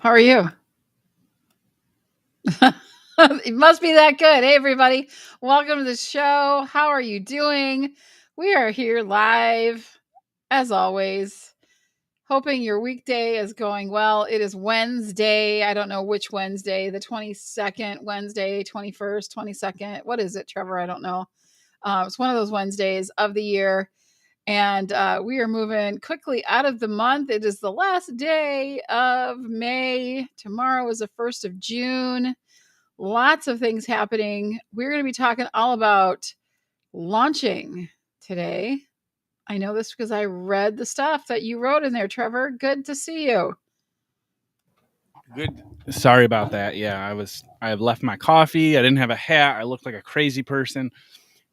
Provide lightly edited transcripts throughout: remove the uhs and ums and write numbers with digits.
How are you? It must be that good. Hey, everybody. Welcome to the show. How are you doing? We are here live, as always. Hoping your weekday is going well. It is Wednesday. I don't know which Wednesday, the 22nd Wednesday, 21st, 22nd. What is it, Trevor? I don't know. It's one of those Wednesdays of the year. And we are moving quickly out of the month. It is the last day of May. Tomorrow is the 1st of June. Lots of things happening. We're going to be talking all about launching today. I know this because I read the stuff that you wrote in there, Trevor. Good to see you. Good. Sorry about that. Yeah, I left my coffee. I didn't have a hat. I looked like a crazy person.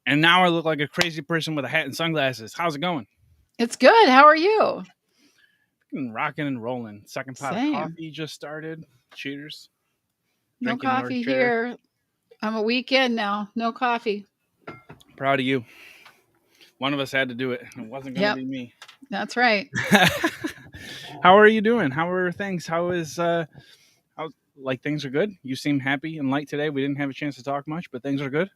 And now I look like a crazy person with a hat and sunglasses. How's it going? It's good. How are you? Rocking and rolling. Second pot of coffee just started. Cheers. No coffee here. I'm a weekend now. No coffee. Proud of you. One of us had to do it. It wasn't going to be me. That's right. How are you doing? How are things? Things are good? You seem happy and light today. We didn't have a chance to talk much, but things are good.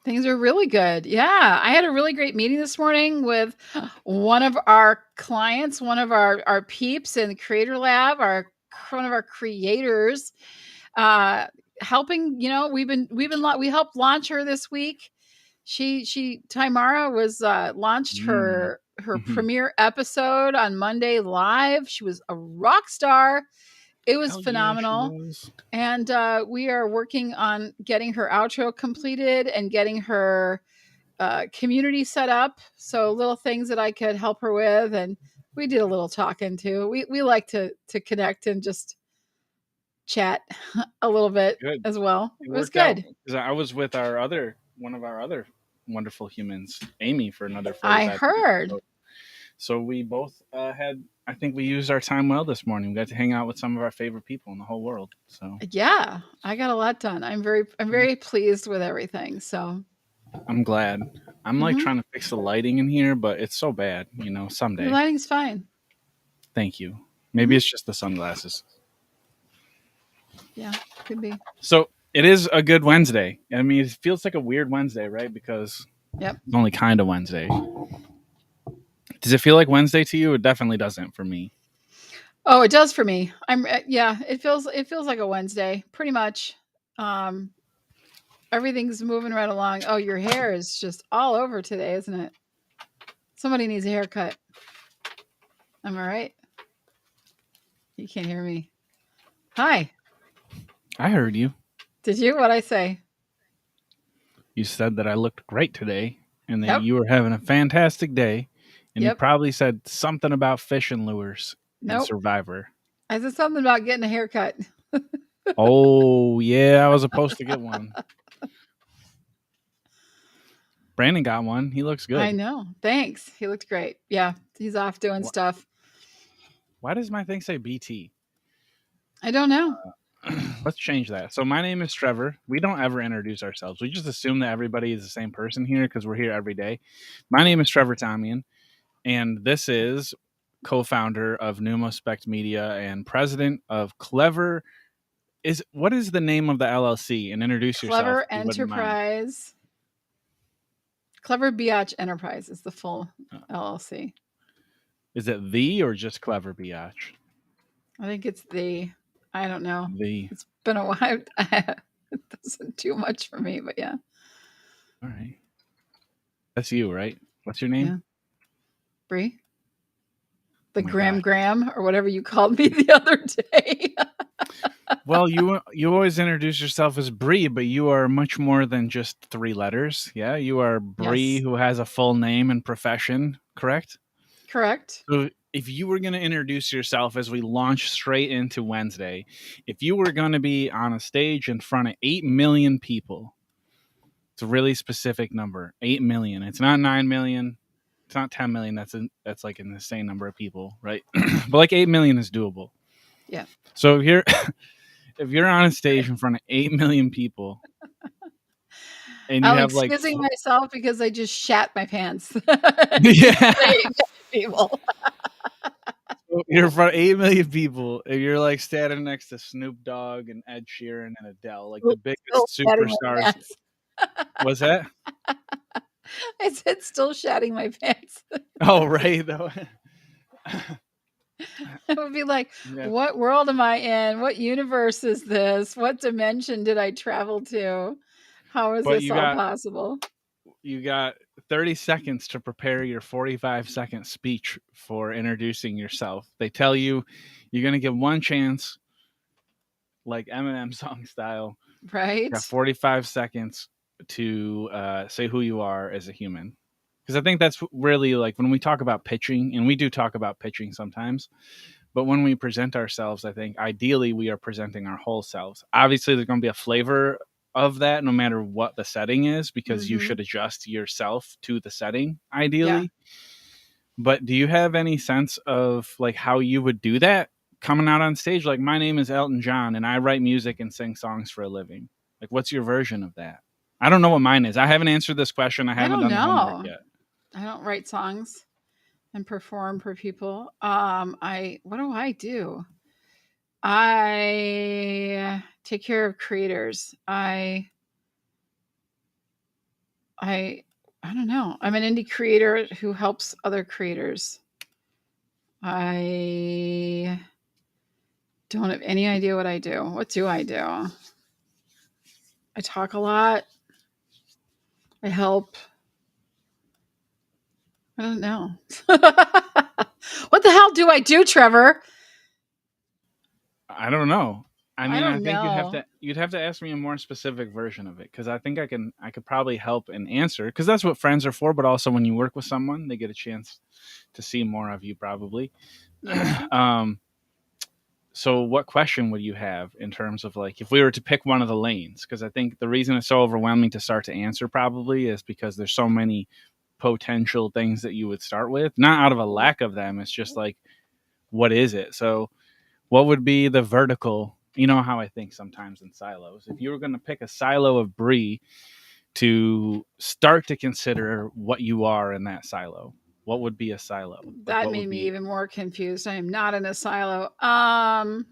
Things are really good. Yeah. I had a really great meeting this morning with one of our clients, one of our peeps in the Creator Lab, one of our creators, helping, we helped launch her this week. Tamara was launched her premiere episode on Monday live. She was a rock star. It was phenomenal. And we are working on getting her outro completed and getting her community set up. So little things that I could help her with. And we did a little talking too. We like to connect and just chat a little bit as well. It was good. I was with one of our other wonderful humans, Amy, for another 45 I heard. Minutes. So we both I think we used our time well this morning. We got to hang out with some of our favorite people in the whole world. So yeah, I got a lot done. I'm very pleased with everything. So I'm glad. I'm like trying to fix the lighting in here, but it's so bad, someday. The lighting's fine. Thank you. Maybe it's just the sunglasses. Yeah, could be. So it is a good Wednesday. I mean, it feels like a weird Wednesday, right? Because it's only kind of Wednesday. Does it feel like Wednesday to you? It definitely doesn't for me. Oh, it does for me. It feels like a Wednesday, pretty much. Everything's moving right along. Oh, your hair is just all over today, isn't it? Somebody needs a haircut. Am I right? You can't hear me. Hi. I heard you. Did you? What'd I say? You said that I looked great today and that you were having a fantastic day. And you probably said something about fishing lures and Survivor. I said something about getting a haircut. Oh, yeah. I was supposed to get one. Brandon got one. He looks good. I know. Thanks. He looked great. Yeah. He's off doing stuff. Why does my thing say BT? I don't know. Let's change that. So my name is Trevor. We don't ever introduce ourselves. We just assume that everybody is the same person here because we're here every day. My name is Trevor Tomian. And this is co-founder of Numospect Media and president of Clever. What is the name of the LLC? And introduce yourself. Clever Enterprise. Clever Biatch Enterprise is the full LLC. Is it the or just Clever Biatch? I think it's the. I don't know. The. It's been a while. It doesn't do much for me, but yeah. All right. That's you, right? What's your name? Yeah. Bree? The Graham or whatever you called me the other day. Well, you always introduce yourself as Bree, but you are much more than just 3 letters. Yeah, you are Bree, who has a full name and profession, correct? Correct. So if you were going to introduce yourself as we launch straight into Wednesday, if you were going to be on a stage in front of 8 million people, it's a really specific number, 8 million. It's not 9 million. It's not 10 million. That's like an insane number of people, right? But like 8 million is doable. Yeah. So if you're on a stage in front of 8 million people, and I'm excusing myself because I just shat my pants. Yeah. People. You're in front of 8 million people, and you're like standing next to Snoop Dogg and Ed Sheeran and Adele, like the Still biggest shatting my superstars. pants. Was that? I said, still shatting my pants. Oh, right. Though. I would be like, Yeah. what world am I in? What universe is this? What dimension did I travel to? How is But this all possible? you got 30 seconds to prepare your 45-second speech for introducing yourself. They tell you you're going to give one chance, like Eminem song style. You got Right? 45 seconds to say who you are as a human. Because I think that's really like when we talk about pitching, and we do talk about pitching sometimes, but when we present ourselves, I think ideally we are presenting our whole selves. Obviously, there's going to be a flavor of that no matter what the setting is, because you Mm-hmm. should adjust yourself to the setting, Yeah. ideally. But do you have any sense of like how you would do that coming out on stage? Like, my name is Elton John and I write music and sing songs for a living. Like, what's your version of that? I don't know what mine is. I haven't answered this question. I I haven't don't done the homework know. yet. I don't write songs and perform for people. I what do I do? I take care of creators. I I don't know. I'm an indie creator who helps other creators. I don't have any idea what I do. What do I do? I talk a lot. I help. I don't know. What the hell do I do, Trevor? I don't know. I I mean, I don't think know. you'd have to ask me a more specific version of it, because I think I could probably help and answer, because that's what friends are for. But also, when you work with someone, they get a chance to see more of you, probably. Yeah. um, so what question would you have in terms of like if we were to pick one of the lanes? Because I think the reason it's so overwhelming to start to answer probably is because there's so many potential things that you would start with, not out of a lack of them. It's just like, what is it? So what would be the vertical? You know how I think sometimes in silos. If you were going to pick a silo of Brie to start to consider what you are in that silo, what would be a silo? Like, That what made would me be? even more confused. I am not in a silo. I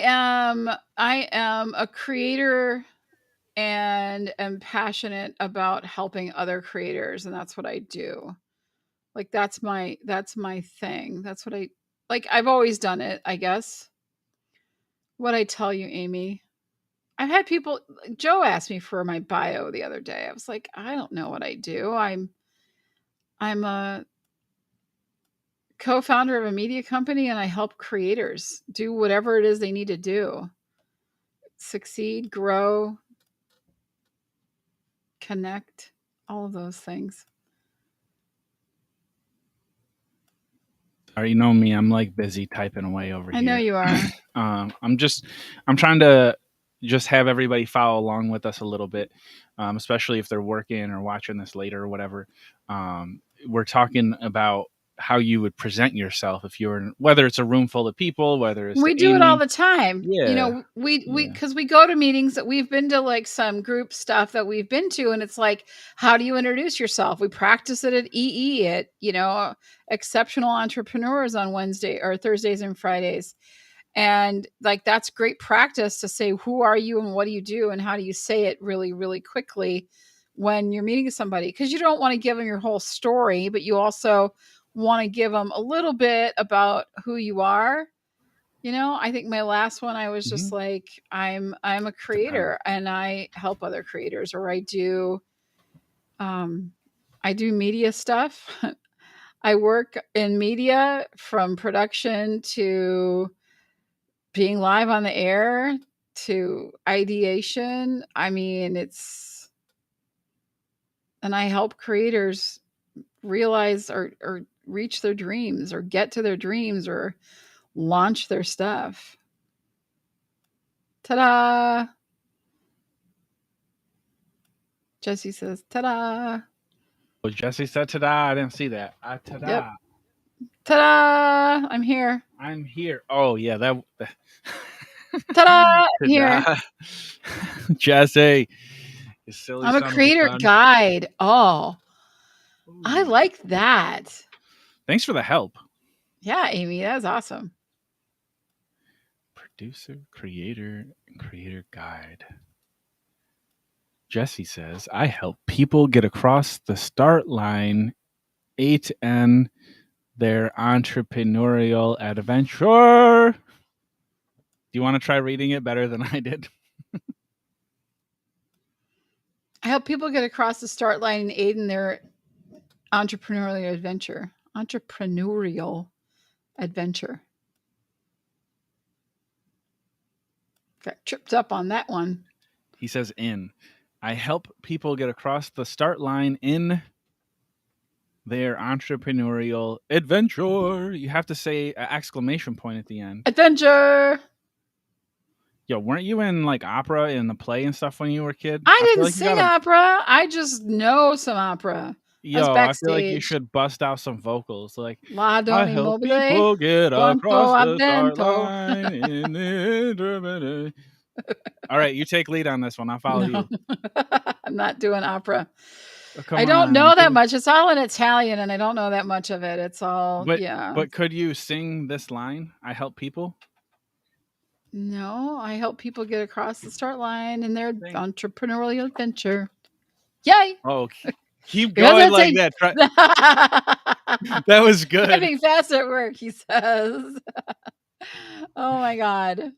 am a creator and am passionate about helping other creators, and that's what I do. Like that's my thing. That's what I like. I've always done it, I guess. What I tell you, Amy. I've had people. Joe asked me for my bio the other day. I was like, I don't know what I do. I'm a co-founder of a media company and I help creators do whatever it is they need to do. Succeed, grow, connect, all of those things. You know me, I'm like busy typing away over I know here. you are. I'm trying to just have everybody follow along with us a little bit, especially if they're working or watching this later or whatever. We're talking about how you would present yourself if you're in, whether it's a room full of people, whether it's We to do it all Amy. the time. You Yeah, know, we yeah. because we go to meetings that we've been to, like some group stuff that we've been to, and it's like, how do you introduce yourself? We practice it at at exceptional entrepreneurs on Wednesday or Thursdays and Fridays. And like that's great practice to say who are you and what do you do and how do you say it really, really quickly when you're meeting somebody, because you don't want to give them your whole story, but you also want to give them a little bit about who you are. I think my last one, I was Hmm. just like, I'm a Depends. creator and I help other creators, or um I do media stuff. I work in media from production to being live on the air to ideation. I mean, and I help creators realize or reach their dreams or get to their dreams or launch their stuff. Ta-da! Jesse says, ta-da! Oh, Jesse said ta-da. I didn't see that. Yep. Ta-da. Ta-da! I'm here. I'm here. Oh yeah, that. Ta-da! I'm here. Ta-da. Jesse, you silly I'm a son of a creator gun. guide. Oh, I Ooh. like that. Thanks for the help. Yeah, Amy, that's awesome. Producer, creator, and creator guide. Jesse says, I help people get across the start line 8N their entrepreneurial adventure. Do you want to try reading it better than I did? I help people get across the start line and aid in their entrepreneurial adventure. Entrepreneurial adventure. Got tripped up on that one. He says, in. I help people get across the start line in their entrepreneurial adventure. You have to say an exclamation point at the end. Adventure. Yo, weren't you in like opera in the play and stuff when you were a kid? I I feel didn't like you sing gotta. opera. I just know some opera. I was Yo, I feel like you backstage. should bust out some vocals. Like, La I don help immobile. people get Quanto across the start avvento. line in the. All right, you take lead on this one. I'll follow No, you. I'm not doing opera. Oh, come I don't on, know give that us. much. It's all in Italian, and I don't know that much of it. It's all, But yeah. but could you sing this line? I help people. No, I help people get across the start line in their Sing. entrepreneurial adventure. Yay! Oh, keep Because going it's like a that. Try, that was good. typing fast at work, he says. Oh my god.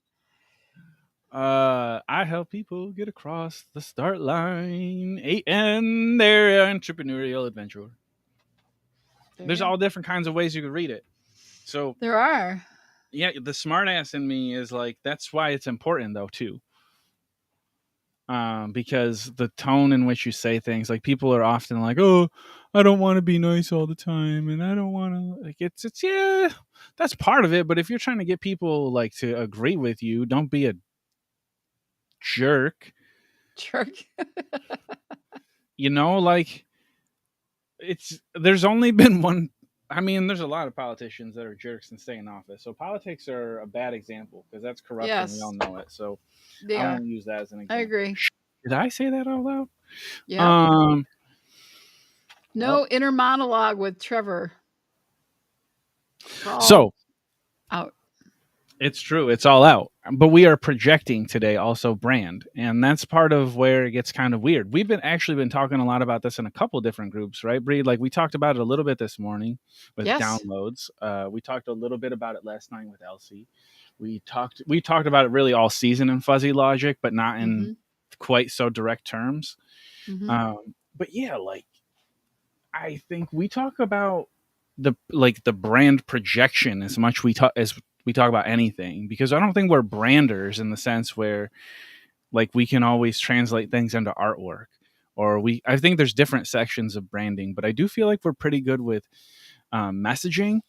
I help people get across the start line and their entrepreneurial adventure. There There's you go. all different kinds of ways you could read it. So There are. yeah, the smartass in me is like that's why it's important though too. Because the tone in which you say things, like people are often like, "Oh, I don't want to be nice all the time, and I don't want to like it's yeah, that's part of it. But if you're trying to get people like to agree with you, don't be a jerk. Jerk. You know, like it's there's only been one. I mean, there's a lot of politicians that are jerks and stay in office. So politics are a bad example because that's corrupt and we all Yes, know it. So they I are. won't use that as an I example. agree. Did I say that out loud? Yep. Um. Well, No inner monologue with Trevor. It's all so out. it's true. It's all out. But we are projecting today also brand. And that's part of where it gets kind of weird. We've been actually been talking a lot about this in a couple different groups, right, Breed? Like we talked about it a little bit this morning with Yes. downloads. We talked a little bit about it last night with Elsie. We talked about it really all season in fuzzy logic, but not in Mm-hmm. quite so direct terms. Mm-hmm. But yeah, like I think we talk about the brand projection as much as we talk about anything because I don't think we're branders in the sense where like we can always translate things into artwork or we I think there's different sections of branding, but I do feel like we're pretty good with messaging.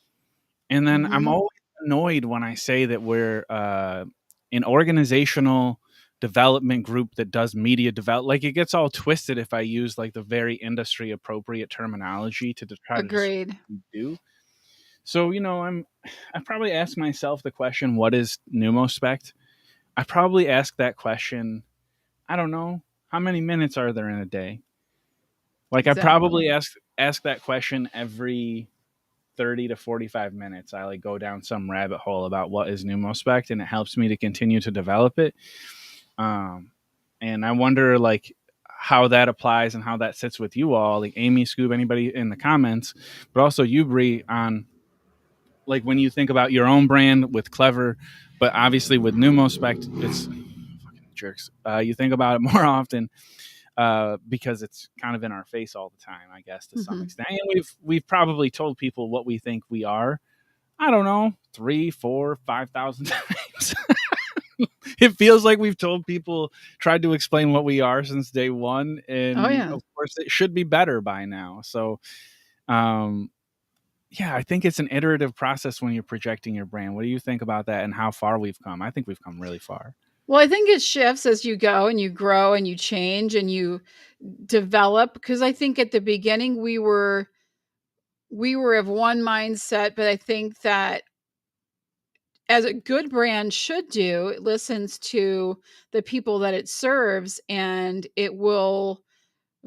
And then I'm Mm-hmm. always annoyed when I say that we're an organizational development group that does media develop. Like it gets all twisted if I use like the very industry appropriate terminology to try to describe Agreed. what we do. So you know, I probably ask myself the question, "What is pneumospect?" I probably ask that question. I don't know how many minutes are there in a day. Like I Exactly. probably ask that question every 30 to 45 minutes. I like go down some rabbit hole about what is pneumospect and it helps me to continue to develop it. Um, and I wonder like how that applies and how that sits with you all, like Amy, Scoob, anybody in the comments, but also you, Bree, on like when you think about your own brand with Clever, but obviously with pneumospect, it's fucking jerks. You think about it more often because it's kind of in our face all the time, I guess, to some Mm-hmm. extent. And we've probably told people what we think we are. I don't know, 3, 4, 5,000 times. It feels like we've told people, tried to explain what we are since day one, Oh and yeah. of course, it should be better by now. So, um, yeah, I think it's an iterative process when you're projecting your brand. What do you think about that, and how far we've come? I think we've come really far. Well, I think it shifts as you go and you grow and you change and you develop because I think at the beginning we were of one mindset, but I think that as a good brand should do, it listens to the people that it serves and it will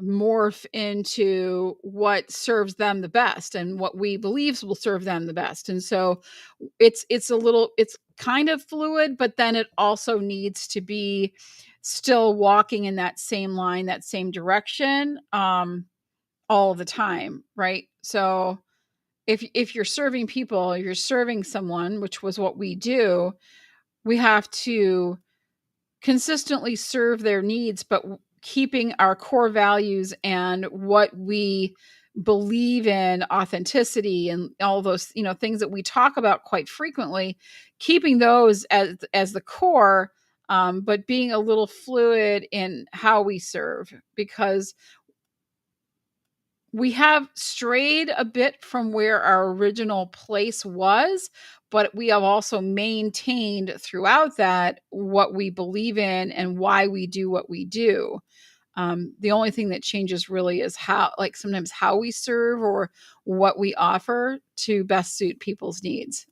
morph into what serves them the best and what we believe will serve them the best. And so it's kind of fluid, but then it also needs to be still walking in that same line, that same direction, all the time, right? So if you're serving people, you're serving someone, which was what we do, we have to consistently serve their needs, but keeping our core values and what we believe in, authenticity and all those, things that we talk about quite frequently, keeping those as the core, but being a little fluid in how we serve, because we have strayed a bit from where our original place was, but we have also maintained throughout that what we believe in and why we do what we do. The only thing that changes really is how, like sometimes how we serve or what we offer to best suit people's needs.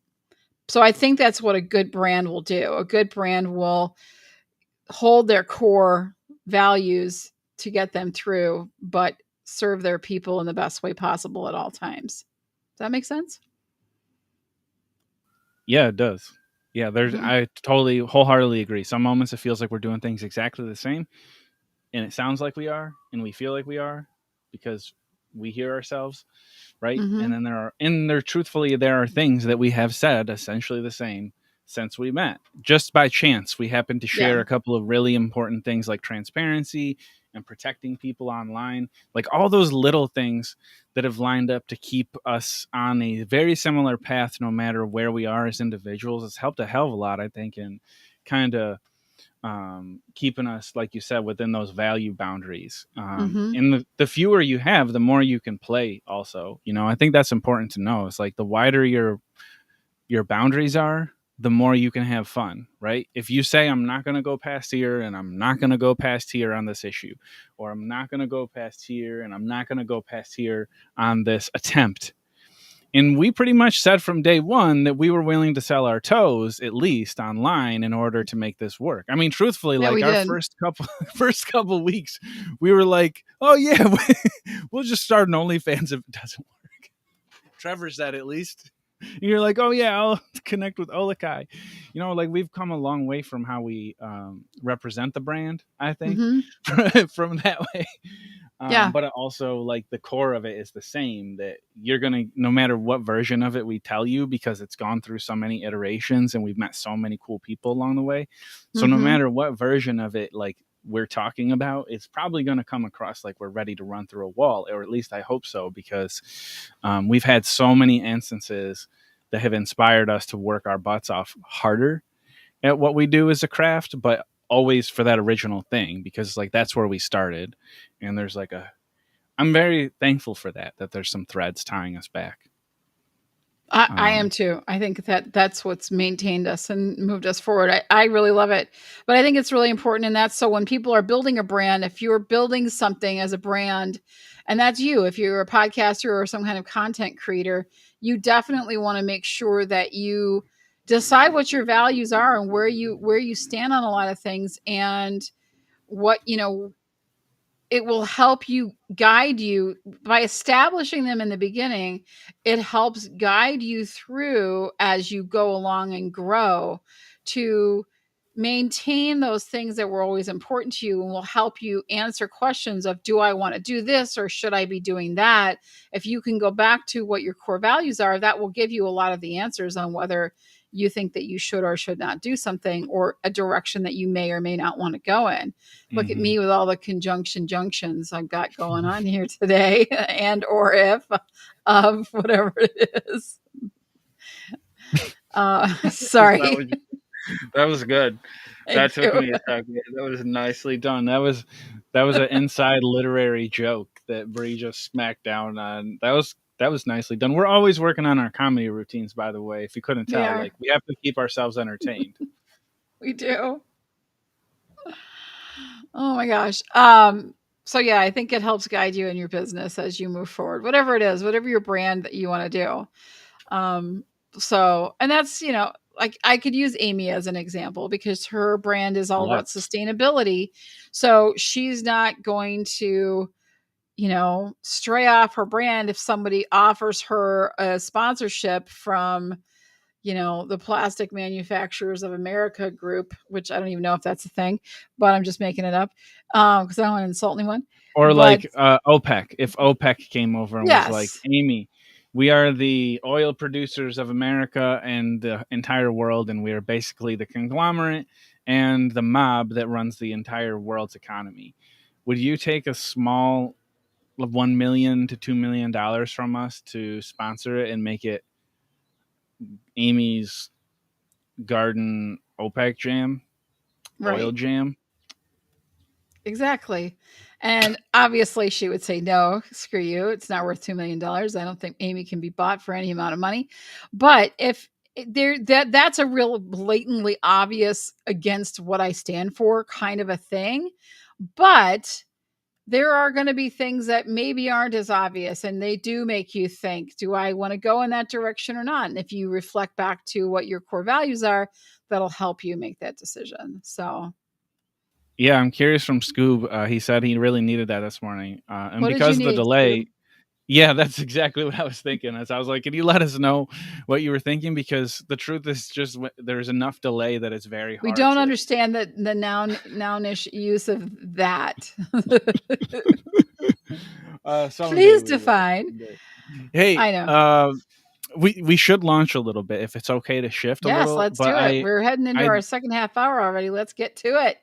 So I think that's what a good brand will do. A good brand will hold their core values to get them through, but serve their people in the best way possible at all times. Does that make sense? Yeah, it does. Yeah, Mhm. I totally wholeheartedly agree. Some moments it feels like we're doing things exactly the same, and it sounds like we are, and we feel like we are because we hear ourselves, right? And Mhm. then truthfully, there are things that we have said essentially the same since we met. Just by chance, we happen to share Yeah. a couple of really important things like transparency and protecting people online, like all those little things that have lined up to keep us on a very similar path no matter where we are as individuals. It's helped a hell of a lot, I think, in kind of keeping us, like you said, within those value boundaries. Mhm. And the fewer you have, the more you can play. Also, I think that's important to know. It's like the wider your boundaries are, the more you can have fun, right? If you say I'm not going to go past here and I'm not going to go past here on this issue, or I'm not going to go past here and I'm not going to go past here on this attempt, and we pretty much said from day one that we were willing to sell our toes, at least online, in order to make this work. I mean, truthfully, Yeah, like we our did. first couple weeks, we were like, "Oh yeah, we'll just start an OnlyFans if it doesn't work." Trevor said at least. And you're like, "Oh yeah, I'll connect with Olakai." Like we've come a long way from how we represent the brand. I think Mhm. from that way. Yeah. But it also, like, the core of it is the same, that you're gonna, no matter what version of it we tell you, because it's gone through so many iterations and we've met so many cool people along the way. So no Mhm. matter what version of it, like, we're talking about, it's probably going to come across like we're ready to run through a wall, or at least I hope so, because we've had so many instances that have inspired us to work our butts off harder at what we do as a craft, but always for that original thing, because like that's where we started. And there's like a I'm very thankful for that there's some threads tying us back. I am um too. I think that that's what's maintained us and moved us forward. I really love it. But I think it's really important. And that's so when people are building a brand, if you're building something as a brand, and that's you, if you're a podcaster or some kind of content creator, you definitely want to make sure that you decide what your values are and where you stand on a lot of things, and what it will help you guide you by establishing them in the beginning. It helps guide you through as you go along and grow to maintain those things that were always important to you, and will help you answer questions of, do I want to do this or should I be doing that? If you can go back to what your core values are, that will give you a lot of the answers on whether you think that you should or should not do something, or a direction that you may or may not want to go in. Look at mhm. me with all the conjunction junctions I've got going on here today, and or if of whatever it is. that Sorry. was that was good. That Thank took you. me a second. That was nicely done. That was an inside literary joke that Bree just smacked down on. That was nicely done. We're always working on our comedy routines, by the way. If you couldn't We tell, are. like, we have to keep ourselves entertained. We do. Oh my gosh. So yeah, I think it helps guide you in your business as you move forward, whatever it is, whatever your brand that you want to do. Um, so, and that's, like I could use Amy as an example because her brand is all about Let's. sustainability. So she's not going to stray off her brand if somebody offers her a sponsorship from, the Plastic Manufacturers of America group, which I don't even know if that's a thing, but I'm just making it up because I don't want to insult anyone. Or But like OPEC, if OPEC came over and was like, yes, Amy, we are the oil producers of America and the entire world, and we are basically the conglomerate and the mob that runs the entire world's economy. Would you take a small $1 million to $2 million from us to sponsor it and make it Amy's garden OPEC jam, oil right. jam? Exactly. And obviously she would say, no, screw you. It's not worth $2 million. I don't think Amy can be bought for any amount of money. But if that's a real blatantly obvious against what I stand for kind of a thing. But there are going to be things that maybe aren't as obvious and they do make you think, do I want to go in that direction or not? And if you reflect back to what your core values are, that'll help you make that decision. So, Yeah, I'm curious from Scoob. He said he really needed that this morning. And what did you because of the need, delay, Scoob? yeah, that's exactly what I was thinking. As I was like, can you let us know what you were thinking? Because the truth is just there's enough delay that it's very We hard don't to. understand the nounish use of that. Someday Please we will. define. Someday. Hey, I know. we should launch a little bit if it's okay to shift a Yes, little. let's But do it. We're heading into I our second half hour already. Let's get to it.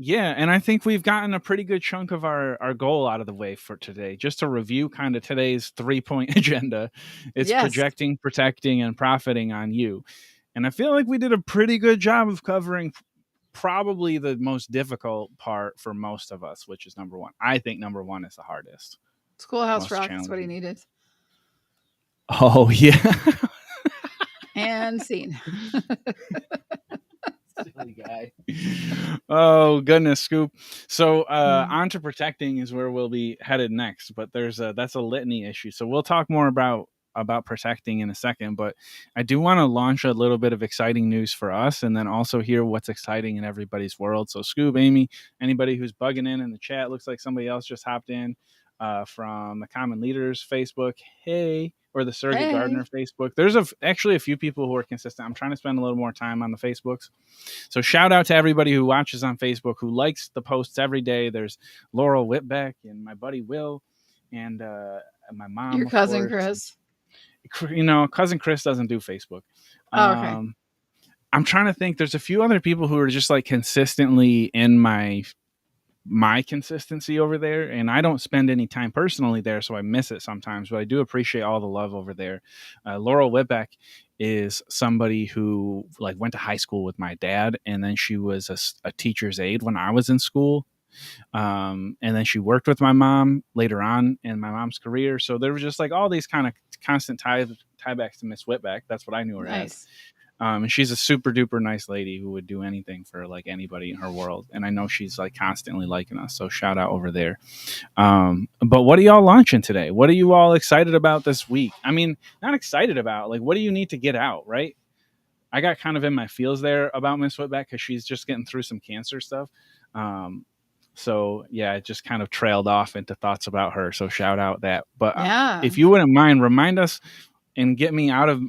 Yeah, and I think we've gotten a pretty good chunk of our goal out of the way for today. Just to review kind of today's 3 point agenda, it's Yes. projecting, protecting, and profiting on you. And I feel like we did a pretty good job of covering probably the most difficult part for most of us, which is number one. I think number one is the hardest, Schoolhouse most Rock is what he challenging. needed. Oh yeah. And scene. Silly guy. Oh goodness, Scoop. So Mm. on to protecting is where we'll be headed next, but that's a litany issue. So we'll talk more about protecting in a second, but I do want to launch a little bit of exciting news for us and then also hear what's exciting in everybody's world. So Scoob, Amy, anybody who's bugging in the chat, looks like somebody else just hopped in from the Common Leaders Facebook. Hey, or the Surrogate Gardener Hey, Facebook. There's actually a few people who are consistent. I'm trying to spend a little more time on the Facebooks. So shout out to everybody who watches on Facebook, who likes the posts every day. There's Laurel Whitbeck and my buddy Will, and my your mom, of cousin course. Chris. Cousin Chris doesn't do Facebook. Oh, okay. Um, I'm trying to think. There's a few other people who are just like consistently in my consistency over there, and I don't spend any time personally there, so I miss it sometimes, but I do appreciate all the love over there. Laurel Whitbeck is somebody who like went to high school with my dad, and then she was a teacher's aide when I was in school, and then she worked with my mom later on in my mom's career. So there was just like all these kind of constant tiebacks to Miss Whitbeck. That's what I knew her as. Nice. And she's a super duper nice lady who would do anything for like anybody in her world. And I know she's like constantly liking us. So shout out over there. But what are y'all launching today? What are you all excited about this week? I mean, not excited about, like, what do you need to get out, right? I got kind of in my feels there about Miss Whitbeck because she's just getting through some cancer stuff. Um, so yeah, it just kind of trailed off into thoughts about her. So shout out that. But Yeah. if you wouldn't mind, remind us and get me out of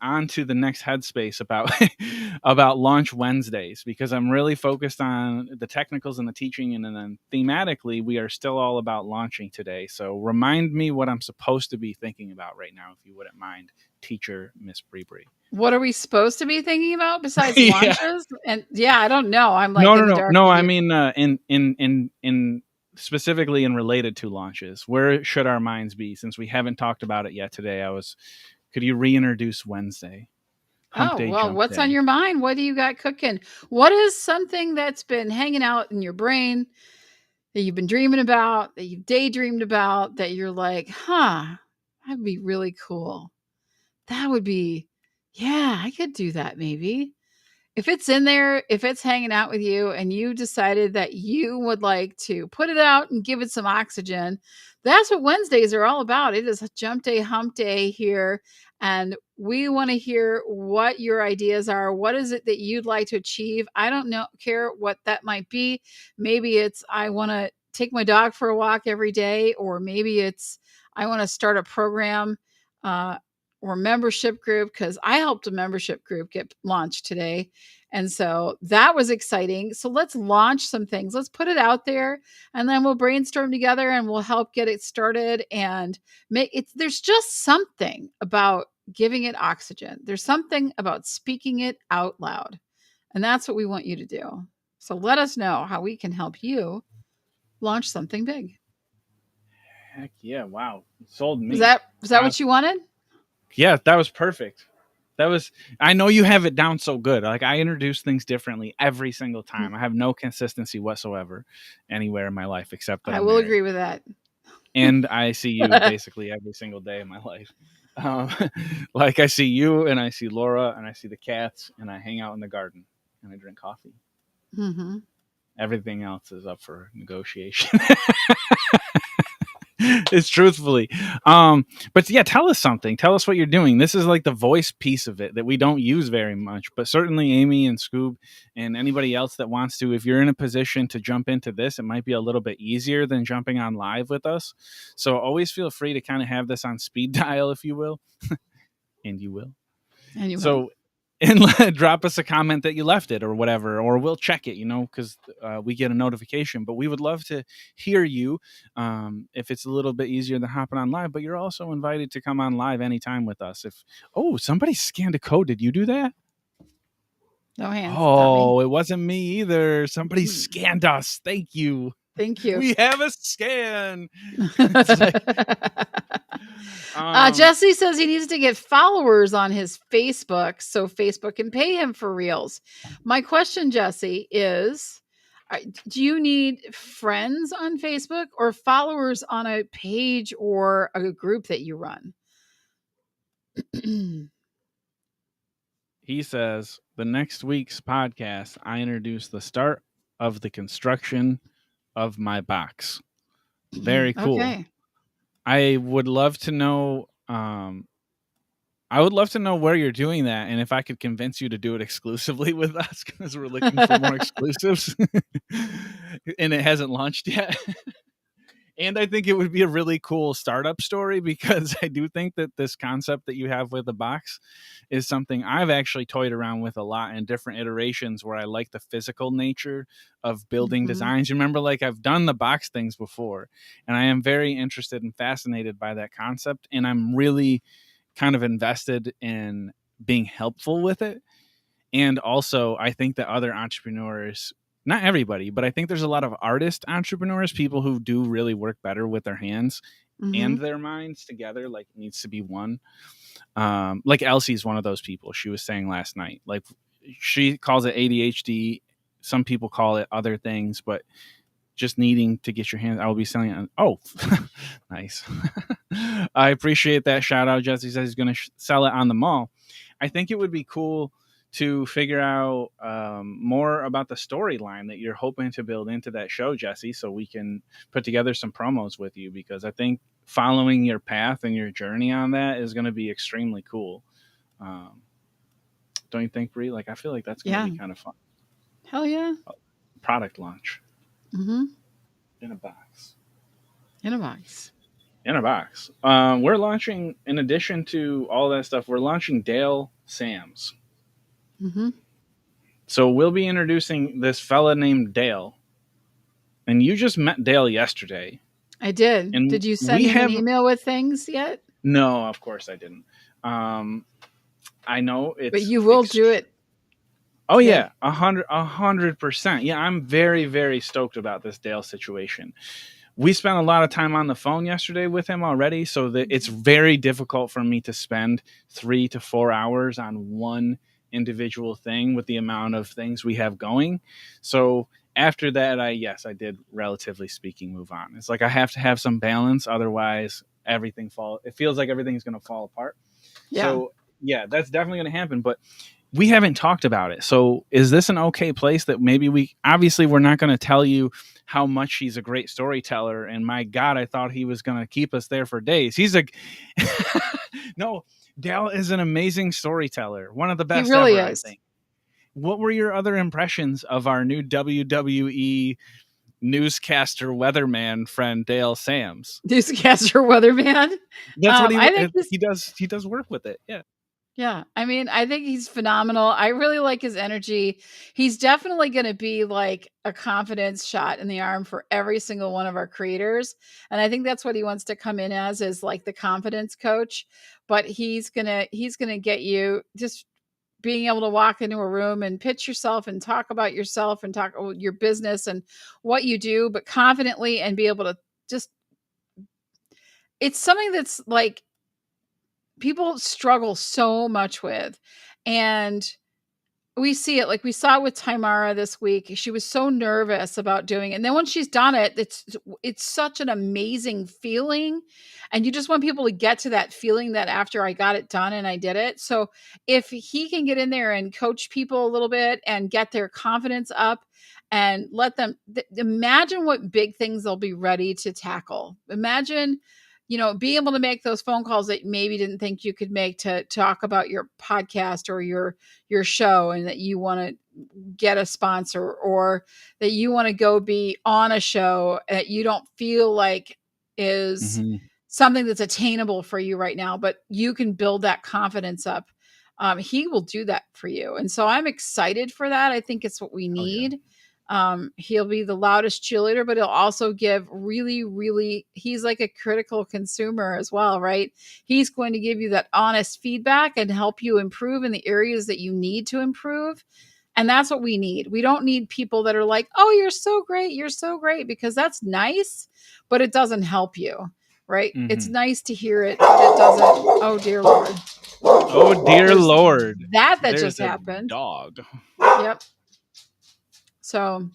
onto the next headspace about about launch Wednesdays, because I'm really focused on the technicals and the teaching, and then thematically we are still all about launching today. So remind me what I'm supposed to be thinking about right now, if you wouldn't mind, teacher Miss Breebree. What are we supposed to be thinking about besides Yeah. launches? And yeah, I don't know. I'm like No, in no, the no, dark no. with I you. mean, in specifically in related to launches, where should our minds be? Since we haven't talked about it yet today, could you reintroduce Wednesday? Hump Oh, day, well, jump what's on day. your mind? What do you got cooking? What is something that's been hanging out in your brain that you've been dreaming about, that you've daydreamed about, that you're like, huh, that'd be really cool. That would be, yeah, I could do that maybe. If it's in there, if it's hanging out with you and you decided that you would like to put it out and give it some oxygen, that's what Wednesdays are all about. It is a jump day, hump day here. And we want to hear what your ideas are. What is it that you'd like to achieve? I don't know, care what that might be. Maybe it's, I want to take my dog for a walk every day, or maybe it's I want to start a program uh, or membership group, because I helped a membership group get launched today. And so that was exciting. So let's launch some things. Let's put it out there, and then we'll brainstorm together and we'll help get it started and make it. There's just something about giving it oxygen. There's something about speaking it out loud. And that's what we want you to do. So let us know how we can help you launch something big. Heck yeah! Wow, sold Was me. that what you wanted? Yeah, that was perfect. That was. I know you have it down so good. Like, I introduce things differently every single time. I have no consistency whatsoever anywhere in my life except that I I'm will married, agree with that. and I see you basically every single day of my life. Um, like, I see you, and I see Laura, and I see the cats, and I hang out in the garden, and I drink coffee. Mm-hmm. Everything else is up for negotiation. It's truthfully. But yeah, tell us something. Tell us what you're doing. This is like the voice piece of it that we don't use very much, but certainly Amy and Scoob and anybody else that wants to, if you're in a position to jump into this, it might be a little bit easier than jumping on live with us. So always feel free to kind of have this on speed dial, if you will, and you will. And you will. So, and drop us a comment that you left it or whatever, or we'll check it, because we get a notification. But we would love to hear you, if it's a little bit easier than hopping on live. But you're also invited to come on live anytime with us. Somebody scanned a code. Did you do that? No hands, not me. Oh, it wasn't me either. Somebody scanned us. Thank you. Thank you. We have a scan. Jesse says he needs to get followers on his Facebook so Facebook can pay him for reels. My question, Jesse, is do you need friends on Facebook or followers on a page or a group that you run? He says, the next week's podcast, I introduce the start of the construction of my box. Very cool. Okay. I would love to know. I would love to know where you're doing that, and if I could convince you to do it exclusively with us, because we're looking for more exclusives, and it hasn't launched yet. And I think it would be a really cool startup story, because I do think that this concept that you have with the box is something I've actually toyed around with a lot in different iterations, where I like the physical nature of building designs. You remember, like, I've done the box things before, and I am very interested and fascinated by that concept. And I'm really kind of invested in being helpful with it. And also, I think that other entrepreneurs, not everybody, but I think there's a lot of artist entrepreneurs, people who do really work better with their hands and their minds together. Like, it needs to be one. Like, Elsie's one of those people. She was saying last night, like, she calls it ADHD. Some people call it other things, but just needing to get your hands. I will be selling it. Oh, nice. I appreciate that shout out. Jesse says he's going to sell it on the mall. I think it would be cool to figure out more about the storyline that you're hoping to build into that show, Jesse, so we can put together some promos with you, because I think following your path and your journey on that is going to be extremely cool. Don't you think, Brie? Like, I feel like that's going to be kind of fun. Hell yeah. Product launch. In a box. In a box. In a box. We're launching, in addition to all that stuff, we're launching Dale Sam's. So we'll be introducing this fella named Dale. And you just met Dale yesterday. I did. And did you send him an email with things yet? No, of course I didn't. I know it's. But you will do it. Oh yeah, 100%. Yeah, I'm very, very stoked about this Dale situation. We spent a lot of time on the phone yesterday with him already, so that it's very difficult for me to spend 3 to 4 hours on one individual thing with the amount of things we have going. So after that, I did, relatively speaking, move on. It's like I have to have some balance, otherwise it feels like everything's going to fall apart. Yeah. So yeah, that's definitely going to happen, but we haven't talked about it. So is this an okay place that maybe we're not going to tell you how much he's a great storyteller. And my God, I thought he was going to keep us there for days. No, Dale is an amazing storyteller. One of the best he really ever, is. I think. What were your other impressions of our new WWE newscaster weatherman friend Dale Sams. Newscaster weatherman. That's what I think he's he does. He does work with it. Yeah. Yeah, I mean, I think he's phenomenal. I really like his energy. He's definitely going to be like a confidence shot in the arm for every single one of our creators. And I think that's what he wants to come in as is like the confidence coach, but he's going to get you just being able to walk into a room and pitch yourself and talk about yourself and talk about your business and what you do, but confidently and be able to just it's something that's like people struggle so much with. And we see it, like we saw it with Tamara this week. She was so nervous about doing it. And then when she's done it, it's such an amazing feeling. And you just want people to get to that feeling that after I got it done and I did it. So if he can get in there and coach people a little bit and get their confidence up and let them imagine what big things they'll be ready to tackle. Imagine being able to make those phone calls that maybe didn't think you could make to talk about your podcast or your show, and that you want to get a sponsor, or that you want to go be on a show that you don't feel like is Mm-hmm. something that's attainable for you right now, but you can build that confidence up. He will do that for you. And so I'm excited for that. I think it's what we Oh yeah. need. He'll be the loudest cheerleader, but he'll also give really, really, he's like a critical consumer as well, right? He's going to give you that honest feedback and help you improve in the areas that you need to improve. And that's what we need. We don't need people that are like, oh, you're so great. You're so great, because that's nice, but it doesn't help you, right? It's Mm-hmm. nice to hear it, but it doesn't. Oh, dear Lord. Oh dear There's Lord. that just There's a happened. dog. Yep. So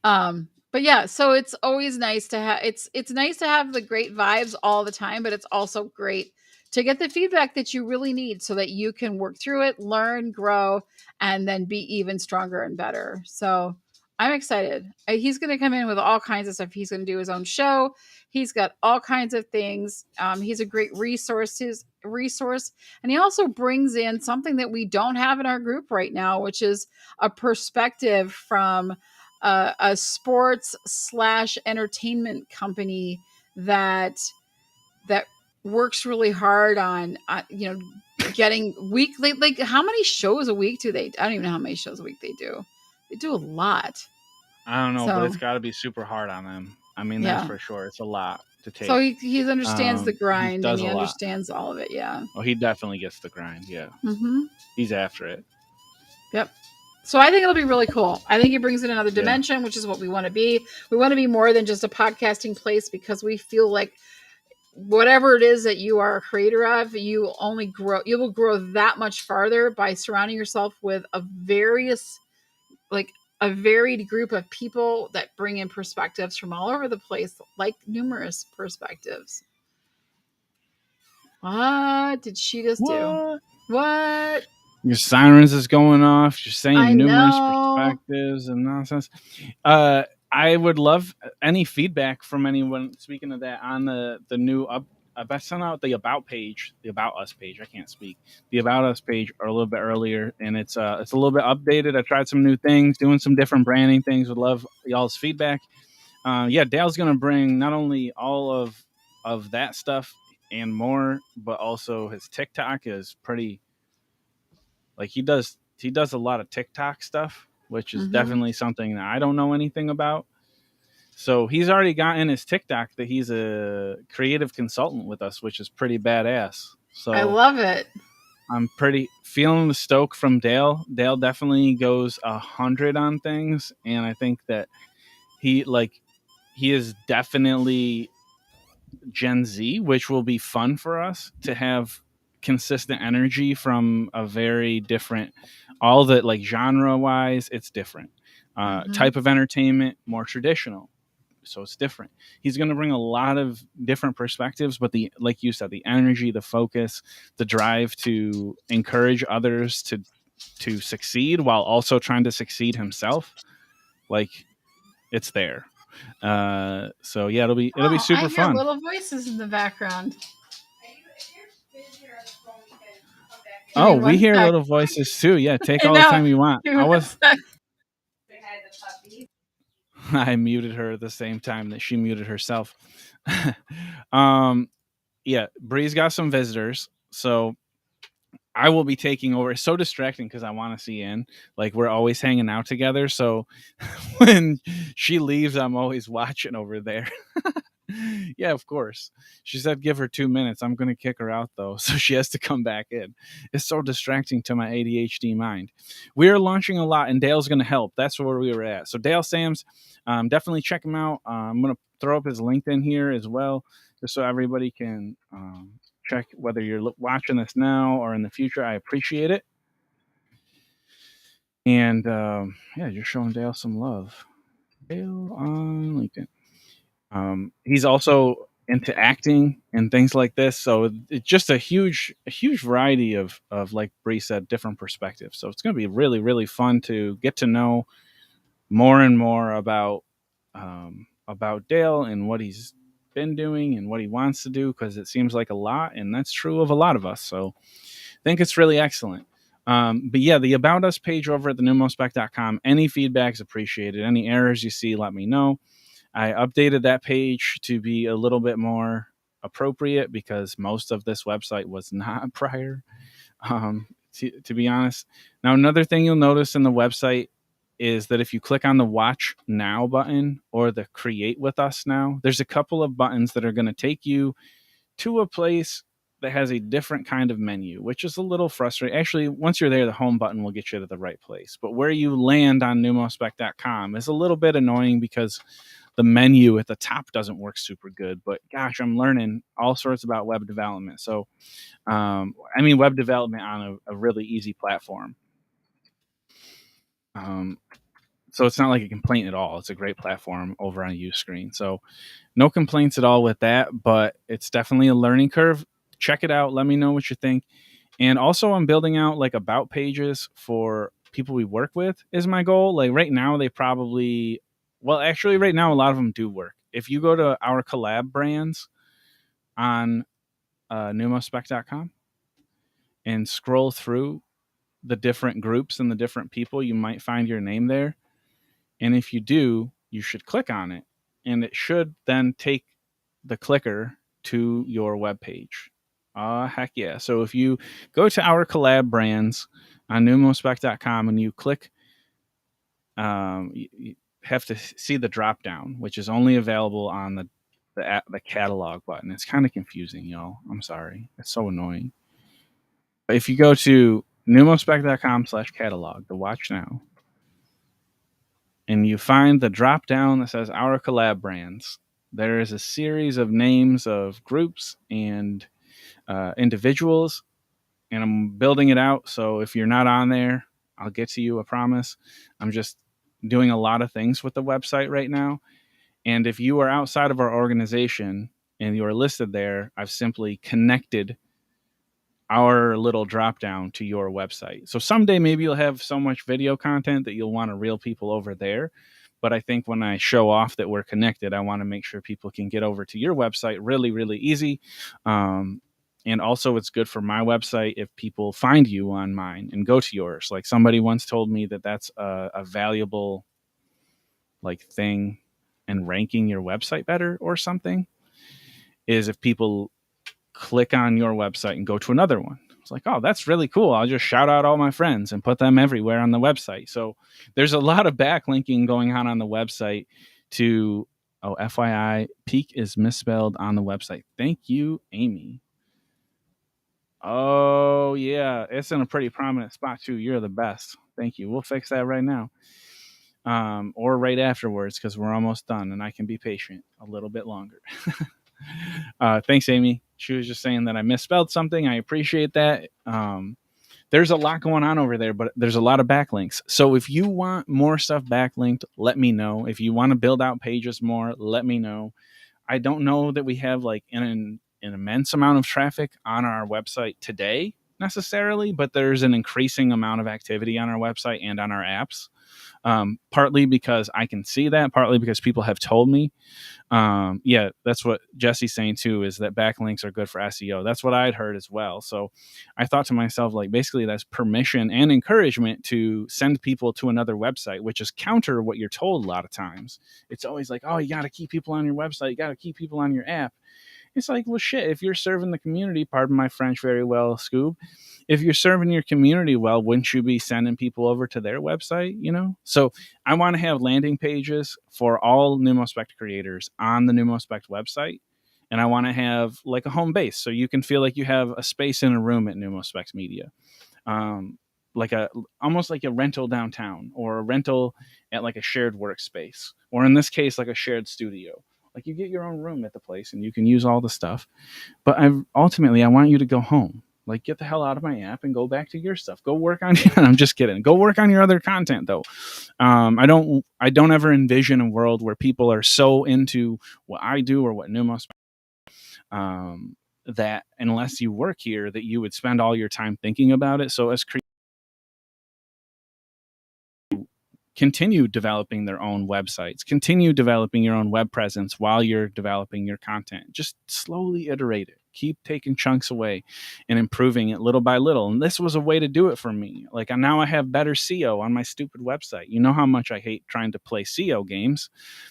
but yeah, so it's always nice to have it's nice to have the great vibes all the time, but it's also great to get the feedback that you really need so that you can work through it, learn, grow, and then be even stronger and better. So I'm excited. He's going to come in with all kinds of stuff. He's going to do his own show. He's got all kinds of things. He's a great resource, and he also brings in something that we don't have in our group right now, which is a perspective from a sports slash entertainment company that that works really hard on getting weekly, like how many shows a week do they? I don't even know how many shows a week they do. They do a lot. I don't know, but So it's got to be super hard on them. I mean, that's yeah. for sure. It's a lot to So take. he understands the He grind and does he a lot. understands all of it. Yeah. Oh, he definitely gets the grind. Yeah, Mm-hmm. he's after it. Yep. So I think it'll be really cool. I think he brings in another Yeah. dimension, which is what we want to be. We want to be more than just a podcasting place, because we feel like whatever it is that you are a creator of, you will grow that much farther by surrounding yourself with a varied group of people that bring in perspectives from all over the place, like numerous perspectives. What did she just do? What? What? Your sirens is going off. You're I saying numerous know. perspectives and nonsense. I would love any feedback from anyone. Speaking of that, on the new up, I sent out the about page, the about us page. I can't speak. The about us page a little bit earlier, and it's a little bit updated. I tried some new things, doing some different branding things. Would love y'all's feedback. Yeah, Dale's gonna bring not only all of that stuff and more, but also his TikTok is pretty, like he does a lot of TikTok stuff, which is Mm-hmm. definitely something that I don't know anything about. So he's already got in his TikTok that he's a creative consultant with us, which is pretty badass. I So love it. I'm pretty feeling the stoke from Dale. Dale definitely goes 100 on things, and I think that he is definitely Gen Z, which will be fun for us to have consistent energy from a very different, all the like genre wise, it's different. Mm-hmm. Type of entertainment, more traditional. So it's different. He's going to bring a lot of different perspectives, but like you said, the energy, the focus, the drive to encourage others to succeed while also trying to succeed himself, like it's there. So yeah, it'll be Oh, I super hear fun. little voices in the background. Give Oh, me we one hear sec. little voices too. Yeah, take I all the know. time you want. Give me one sec. I muted her at the same time that she muted herself. um, yeah, Bree's got some visitors, so I will be taking over. It's so distracting because I want to see in. Like we're always hanging out together, so when she leaves, I'm always watching over there. Yeah, of course. She said give her 2 minutes. I'm going to kick her out though, so she has to come back in. It's so distracting to my ADHD mind. We're launching a lot, and Dale's going to help. That's where we were at. So Dale Sams, definitely check him out. I'm going to throw up his LinkedIn here as well, just so everybody can check whether you're watching this now or in the future. I appreciate it. And yeah, just showing Dale some love. Dale on LinkedIn. He's also into acting and things like this, so it's just a huge variety of like Bree said, different perspectives. So it's going to be really, really fun to get to know more and more about Dale and what he's been doing and what he wants to do, because it seems like a lot, and that's true of a lot of us. So I think it's really excellent. But yeah, the About Us page over at thenewmospec.com, any feedback is appreciated. Any errors you see, let me know. I updated that page to be a little bit more appropriate because most of this website was not prior, to be honest. Now, another thing you'll notice in the website is that if you click on the Watch Now button or the Create with Us Now, there's a couple of buttons that are going to take you to a place that has a different kind of menu, which is a little frustrating. Actually, once you're there, the home button will get you to the right place. But where you land on pneumospec.com is a little bit annoying because the menu at the top doesn't work super good. But gosh, I'm learning all sorts about web development. So, I mean, web development on a really easy platform. Um, so it's not like a complaint at all. It's a great platform over on Uscreen. So no complaints at all with that, but it's definitely a learning curve. Check it out. Let me know what you think. And also, I'm building out like about pages for people we work with is my goal. Like right now, they probably, well, actually, right now, a lot of them do work. If you go to our collab brands on pneumospec.com and scroll through the different groups and the different people, you might find your name there. And if you do, you should click on it. And it should then take the clicker to your web page. Heck yeah. So if you go to our collab brands on pneumospec.com and you click, you have to see the drop down, which is only available on the catalog button. It's kind of confusing, y'all. I'm sorry. It's so annoying. But if you go to pneumospec.com/catalog, the watch now, and you find the drop down that says our collab brands, there is a series of names of groups and individuals, and I'm building it out. So if you're not on there, I'll get to you, I promise. I'm just doing a lot of things with the website right now. And if you are outside of our organization and you are listed there, I've simply connected our little drop down to your website. So someday maybe you'll have so much video content that you'll want to reel people over there. But I think when I show off that we're connected, I want to make sure people can get over to your website really, really easy. And also, it's good for my website if people find you on mine and go to yours. Like somebody once told me that that's a valuable like thing in ranking your website better or something, is if people click on your website and go to another one. It's like, oh, that's really cool. I'll just shout out all my friends and put them everywhere on the website. So there's a lot of backlinking going on the website to, oh, FYI, peak is misspelled on the website. Thank you, Amy. Oh, yeah. It's in a pretty prominent spot, too. You're the best. Thank you. We'll fix that right now. Or right afterwards, because we're almost done and I can be patient a little bit longer. Thanks, Amy. She was just saying that I misspelled something. I appreciate that. There's a lot going on over there, but there's a lot of backlinks. So if you want more stuff backlinked, let me know. If you want to build out pages more, let me know. I don't know that we have like an immense amount of traffic on our website today necessarily, but there's an increasing amount of activity on our website and on our apps. Partly because I can see that, partly because people have told me. Yeah, that's what Jesse's saying too, is that backlinks are good for SEO. That's what I'd heard as well. So I thought to myself, like, basically that's permission and encouragement to send people to another website, which is counter what you're told a lot of times. It's always like, oh, you got to keep people on your website, you got to keep people on your app. It's like, well, shit, if you're serving the community, pardon my French very well, Scoob, if you're serving your community well, wouldn't you be sending people over to their website, you know? So I want to have landing pages for all Numospect creators on the Numospect website. And I want to have like a home base so you can feel like you have a space in a room at Numospect Media. Um, like a almost like a rental downtown, or a rental at like a shared workspace, or in this case like a shared studio. Like, you get your own room at the place and you can use all the stuff. But ultimately I want you to go home. Like, get the hell out of my app and go back to your stuff. Go work on I'm just kidding. Go work on your other content though. I don't ever envision a world where people are so into what I do or what Numos, that unless you work here, that you would spend all your time thinking about it. So as continue developing their own websites, continue developing your own web presence while you're developing your content. Just slowly iterate it. Keep taking chunks away and improving it little by little. And this was a way to do it for me. Like, now I have better SEO on my stupid website. You know how much I hate trying to play SEO games.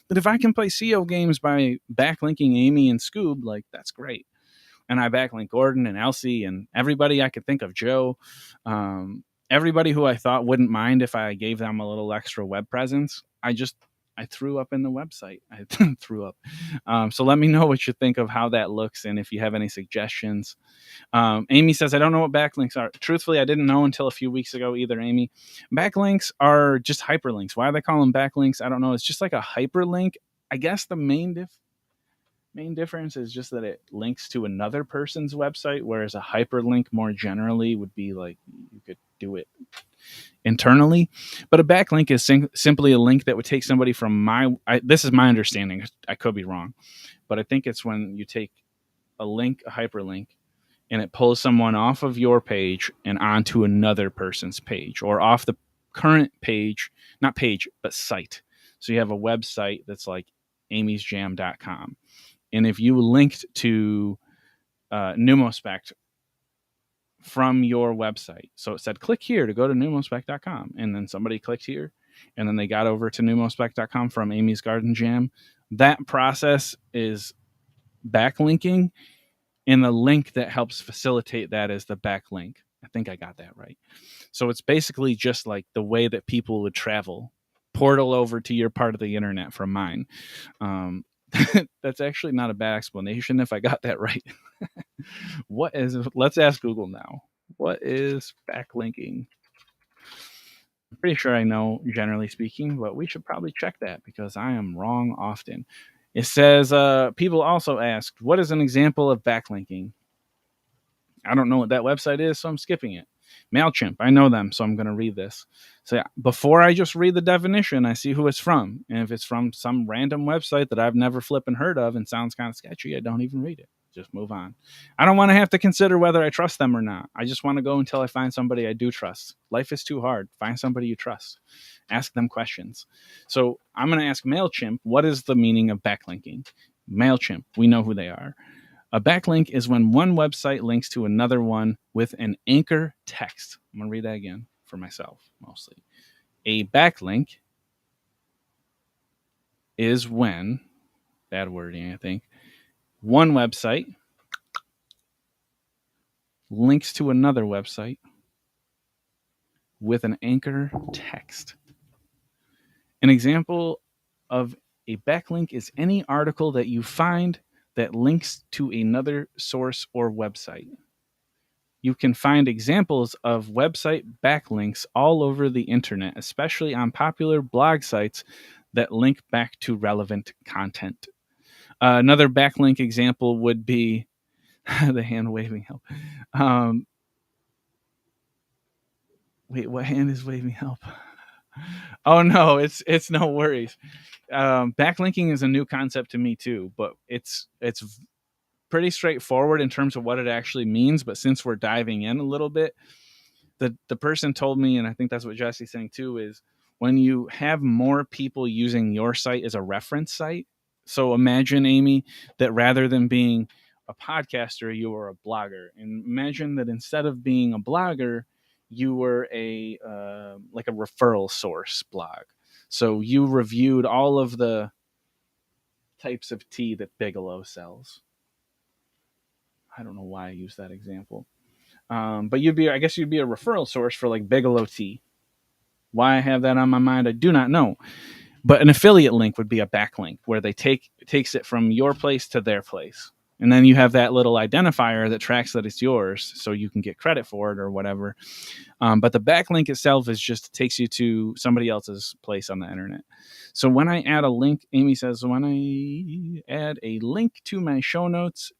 But if I can play SEO games by backlinking Amy and Scoob, like, that's great. And I backlink Gordon and Elsie and everybody I could think of, Joe, everybody who I thought wouldn't mind if I gave them a little extra web presence. I threw up in the website. I threw up. So let me know what you think of how that looks, and if you have any suggestions. Amy says, I don't know what backlinks are. Truthfully, I didn't know until a few weeks ago either, Amy. Backlinks are just hyperlinks. Why they call them backlinks, I don't know. It's just like a hyperlink. I guess the main difference is just that it links to another person's website, whereas a hyperlink more generally would be like you could do it internally. But a backlink is simply a link that would take somebody from this is my understanding. I could be wrong, but I think it's when you take a hyperlink, and it pulls someone off of your page and onto another person's page, or off the current page, not page, but site. So you have a website that's like amysjam.com. And if you linked to Numospect from your website, so it said, click here to go to numospect.com, and then somebody clicked here, and then they got over to numospect.com from Amy's Garden Jam, that process is backlinking, and the link that helps facilitate that is the backlink. I think I got that right. So it's basically just like the way that people would travel, portal over to your part of the internet from mine. That's actually not a bad explanation if I got that right. Let's ask Google now. What is backlinking? I'm pretty sure I know, generally speaking, but we should probably check that because I am wrong often. It says, people also asked, what is an example of backlinking? I don't know what that website is, so I'm skipping it. MailChimp, I know them, so I'm going to read this. So before I just read the definition, I see who it's from. And if it's from some random website that I've never flipping heard of and sounds kind of sketchy, I don't even read it. Just move on. I don't want to have to consider whether I trust them or not. I just want to go until I find somebody I do trust. Life is too hard. Find somebody you trust. Ask them questions. So I'm going to ask MailChimp, what is the meaning of backlinking? MailChimp, we know who they are. A backlink is when one website links to another one with an anchor text. I'm going to read that again for myself mostly. A backlink is when, bad wording, I think, one website links to another website with an anchor text. An example of a backlink is any article that you find that links to another source or website. You can find examples of website backlinks all over the internet, especially on popular blog sites that link back to relevant content. Another backlink example would be the hand waving help. Wait, what hand is waving help? Oh no, it's no worries. Backlinking is a new concept to me too, but it's pretty straightforward in terms of what it actually means. But since we're diving in a little bit, the person told me, and I think that's what Jesse's saying too, is when you have more people using your site as a reference site. So imagine, Amy, that rather than being a podcaster, you were a blogger. And imagine that instead of being a blogger, you were a like a referral source blog. So you reviewed all of the types of tea that Bigelow sells. I don't know why I use that example. But I guess you'd be a referral source for like Bigelow tea. Why I have that on my mind, I do not know. But an affiliate link would be a backlink where they takes it from your place to their place. And then you have that little identifier that tracks that it's yours so you can get credit for it or whatever. But the backlink itself is just takes you to somebody else's place on the internet. So when I add a link, Amy says, when I add a link to my show notes,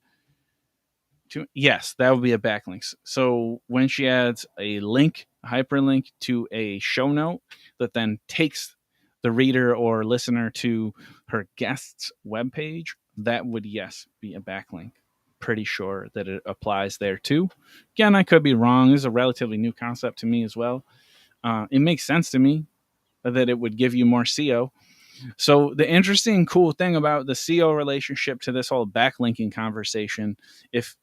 yes, that would be a backlink. So when she adds a link, a hyperlink to a show note that then takes the reader or listener to her guest's webpage, that would, yes, be a backlink. Pretty sure that it applies there too. Again, I could be wrong. This is a relatively new concept to me as well. It makes sense to me that it would give you more SEO. So the interesting, cool thing about the SEO relationship to this whole backlinking conversation, if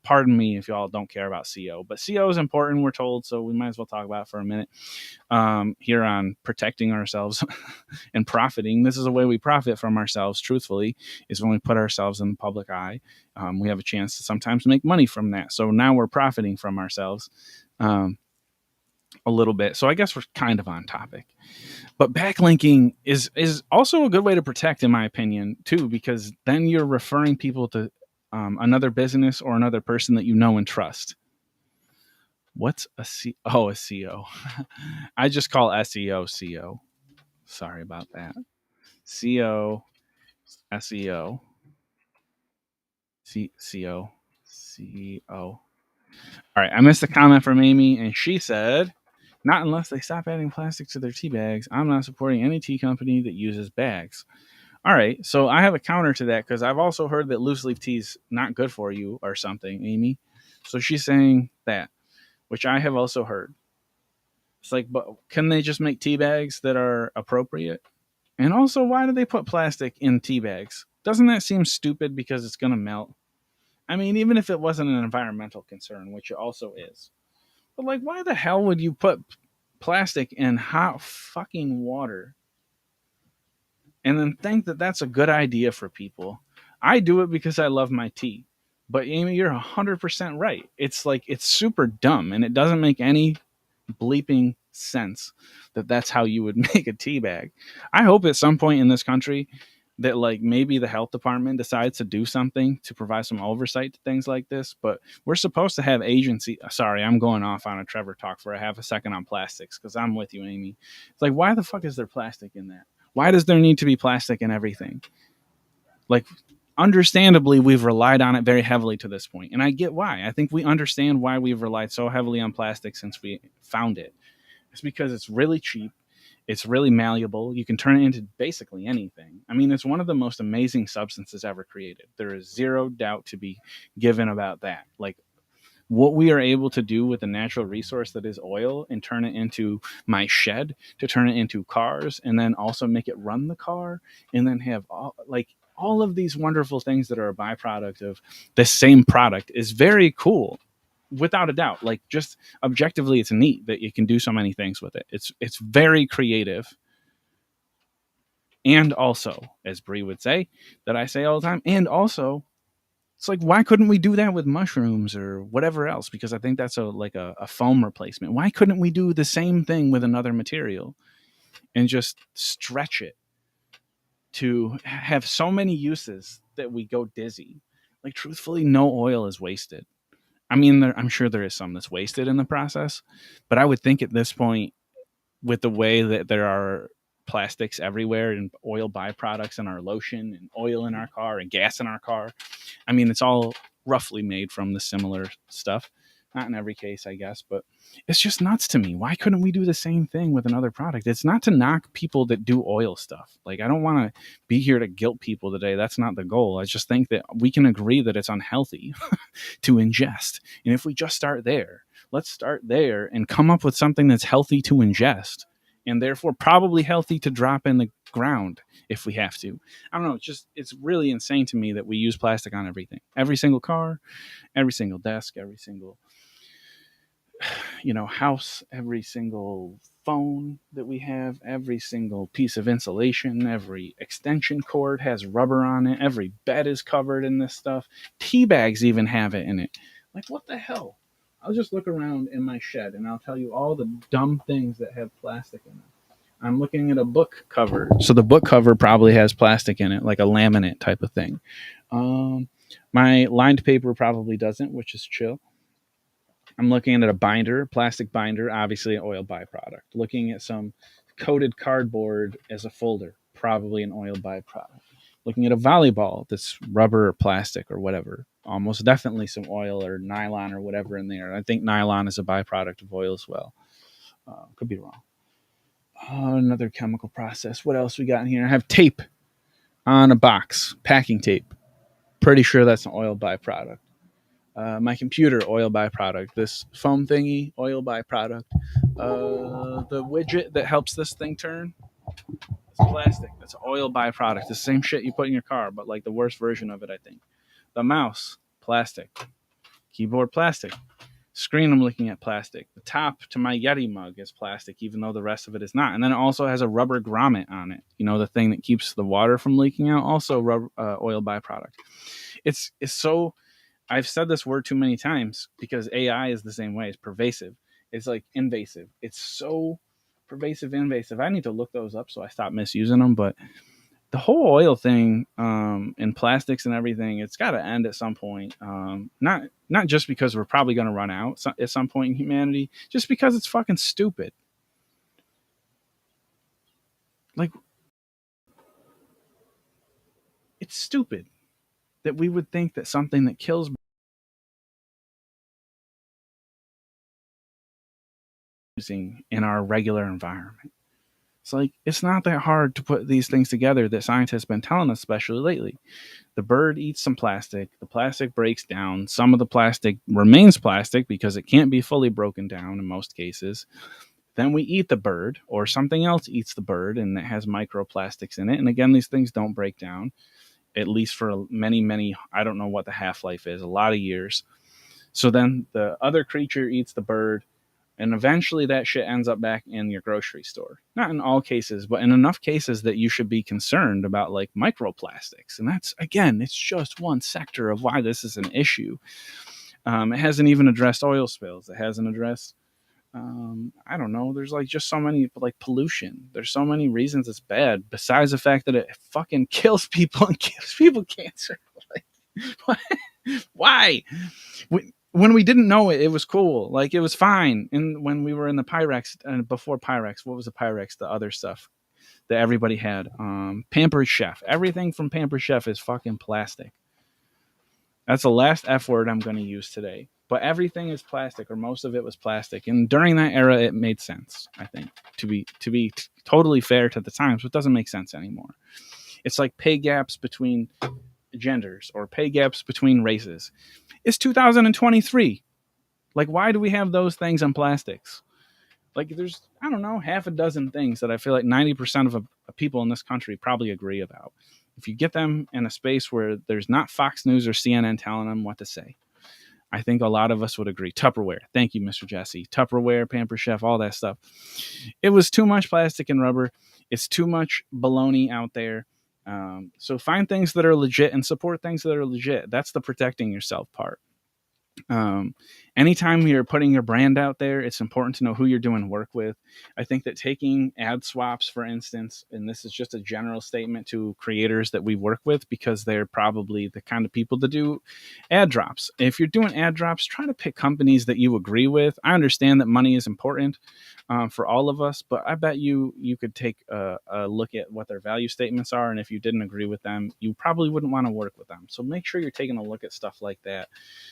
pardon me if y'all don't care about SEO, but SEO is important, we're told, so we might as well talk about it for a minute here on protecting ourselves and profiting. This is a way we profit from ourselves, truthfully, is when we put ourselves in the public eye. We have a chance to sometimes make money from that. So now we're profiting from ourselves a little bit. So I guess we're kind of on topic. But backlinking is also a good way to protect, in my opinion, too, because then you're referring people to another business or another person that you know and trust. What's a C? Oh, a CO. I just call SEO CO. Sorry about that. CO, SEO, CO, CO. All right, I missed a comment from Amy, and she said, "Not unless they stop adding plastic to their tea bags. I'm not supporting any tea company that uses bags." All right, so I have a counter to that because I've also heard that loose leaf tea is not good for you or something, Amy. So she's saying that, which I have also heard. It's like, but can they just make tea bags that are appropriate? And also, why do they put plastic in tea bags? Doesn't that seem stupid because it's going to melt? I mean, even if it wasn't an environmental concern, which it also is. But like, why the hell would you put plastic in hot fucking water and then think that that's a good idea for people? I do it because I love my tea. But Amy, you're 100% right. It's like, it's super dumb and it doesn't make any bleeping sense that that's how you would make a tea bag. I hope at some point in this country that like maybe the health department decides to do something to provide some oversight to things like this. But we're supposed to have agency. Sorry, I'm going off on a Trevor talk for a half a second on plastics because I'm with you, Amy. It's like, why the fuck is there plastic in that? Why does there need to be plastic in everything? Like, understandably, we've relied on it very heavily to this point, and I get why. I think we understand why we've relied so heavily on plastic since we found it. It's because it's really cheap. It's really malleable. You can turn it into basically anything. I mean, it's one of the most amazing substances ever created. There is zero doubt to be given about that. Like, what we are able to do with the natural resource that is oil and turn it into my shed, to turn it into cars, and then also make it run the car, and then have all of these wonderful things that are a byproduct of the same product is very cool, without a doubt. Like, just objectively, it's neat that you can do so many things with it. It's very creative. And also, as Brie would say, that I say all the time, and also, it's like, why couldn't we do that with mushrooms or whatever else? Because I think that's a foam replacement. Why couldn't we do the same thing with another material and just stretch it to have so many uses that we go dizzy? Like, truthfully, no oil is wasted. I mean, I'm sure there is some that's wasted in the process, but I would think at this point, with the way that there are plastics everywhere and oil byproducts in our lotion and oil in our car and gas in our car, I mean, it's all roughly made from the similar stuff. Not in every case, I guess, but it's just nuts to me. Why couldn't we do the same thing with another product? It's not to knock people that do oil stuff. Like, I don't want to be here to guilt people today. That's not the goal. I just think that we can agree that it's unhealthy to ingest. And if we just start there, let's start there and come up with something that's healthy to ingest. and therefore probably healthy to drop in the ground if we have to. I don't know. It's really insane to me that we use plastic on everything. Every single car, every single desk, every single house, every single phone that we have, every single piece of insulation, every extension cord has rubber on it, every bed is covered in this stuff. Tea bags even have it in it. Like, what the hell? I'll just look around in my shed and I'll tell you all the dumb things that have plastic in them. I'm looking at a book cover. So the book cover probably has plastic in it, like a laminate type of thing. Um, my lined paper probably doesn't, which is chill. I'm looking at a binder, plastic binder, obviously an oil byproduct. Looking at some coated cardboard as a folder, probably an oil byproduct. Looking at a volleyball that's rubber or plastic or whatever, almost definitely some oil or nylon or whatever in there. I think nylon is a byproduct of oil as well. Could be wrong. Another chemical process. What else we got in here? I have tape on a box, packing tape. Pretty sure that's an oil byproduct. My computer, oil byproduct. This foam thingy, oil byproduct. The widget that helps this thing turn, it's plastic. That's an oil byproduct. The same shit you put in your car, but like the worst version of it, I think. The mouse, plastic. Keyboard, plastic. Screen, I'm looking at plastic. The top to my Yeti mug is plastic, even though the rest of it is not. And then it also has a rubber grommet on it. You know, the thing that keeps the water from leaking out. Also, rubber, oil byproduct. It's so. I've said this word too many times because AI is the same way. It's pervasive. It's like invasive. It's so pervasive, invasive. I need to look those up so I stop misusing them. But the whole oil thing, and plastics and everything, it's got to end at some point. Not just because we're probably going to run out at some point in humanity, just because it's fucking stupid. Like, it's stupid that we would think that something that kills using in our regular environment. It's like, it's not that hard to put these things together that scientists have been telling us, especially lately. The bird eats some plastic, the plastic breaks down, some of the plastic remains plastic because it can't be fully broken down in most cases. Then we eat the bird, or something else eats the bird, and it has microplastics in it. And again, these things don't break down, at least for many, I don't know what the half life is, a lot of years. So then the other creature eats the bird, and eventually that shit ends up back in your grocery store. Not in all cases, but in enough cases that you should be concerned about like microplastics. And that's, again, it's just one sector of why this is an issue. It hasn't even addressed oil spills. It hasn't addressed, I don't know. There's like just so many, like pollution. There's so many reasons it's bad besides the fact that it fucking kills people and gives people cancer. Like, why? When we didn't know it, it was cool. Like, it was fine. And when we were in the Pyrex, and before Pyrex, what was the Pyrex? The other stuff that everybody had. Pampered Chef. Everything from Pampered Chef is fucking plastic. That's the last F word I'm going to use today. But everything is plastic, or most of it was plastic. And during that era, it made sense, I think, to be totally fair to the times. But it doesn't make sense anymore. It's like pay gaps between genders or pay gaps between races. It's 2023. Like, why do we have those things in plastics? Like, there's, I don't know, half a dozen things that I feel like 90% of people in this country probably agree about. If you get them in a space where there's not Fox News or CNN telling them what to say, I think a lot of us would agree. Tupperware. Thank you, Mr. Jesse. Tupperware, Pamper Chef, all that stuff. It was too much plastic and rubber. It's too much baloney out there. So find things that are legit and support things that are legit. That's the protecting yourself part. Anytime you're putting your brand out there, it's important to know who you're doing work with. I think that taking ad swaps, for instance, and this is just a general statement to creators that we work with, because they're probably the kind of people that do ad drops. If you're doing ad drops, try to pick companies that you agree with. I understand that money is important for all of us, but I bet you could take a look at what their value statements are, and if you didn't agree with them, you probably wouldn't want to work with them. So make sure you're taking a look at stuff like that,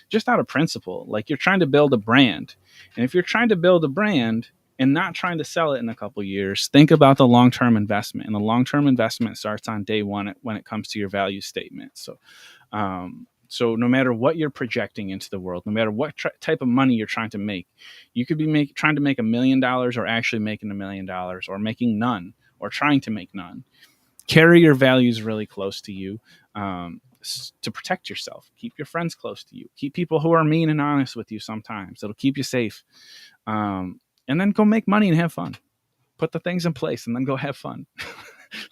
just out of principle. Like, you're trying to build a brand, and if you're trying to build a brand and not trying to sell it in a couple years, think about the long-term investment, and the long-term investment starts on day one when it comes to your value statement. So So no matter what you're projecting into the world, no matter what type of money you're trying to make, you could be trying to make $1 million, or actually making $1 million, or making none, or trying to make none. Carry your values really close to you, to protect yourself. Keep your friends close to you. Keep people who are mean and honest with you sometimes. It'll keep you safe. And then go make money and have fun. Put the things in place and then go have fun.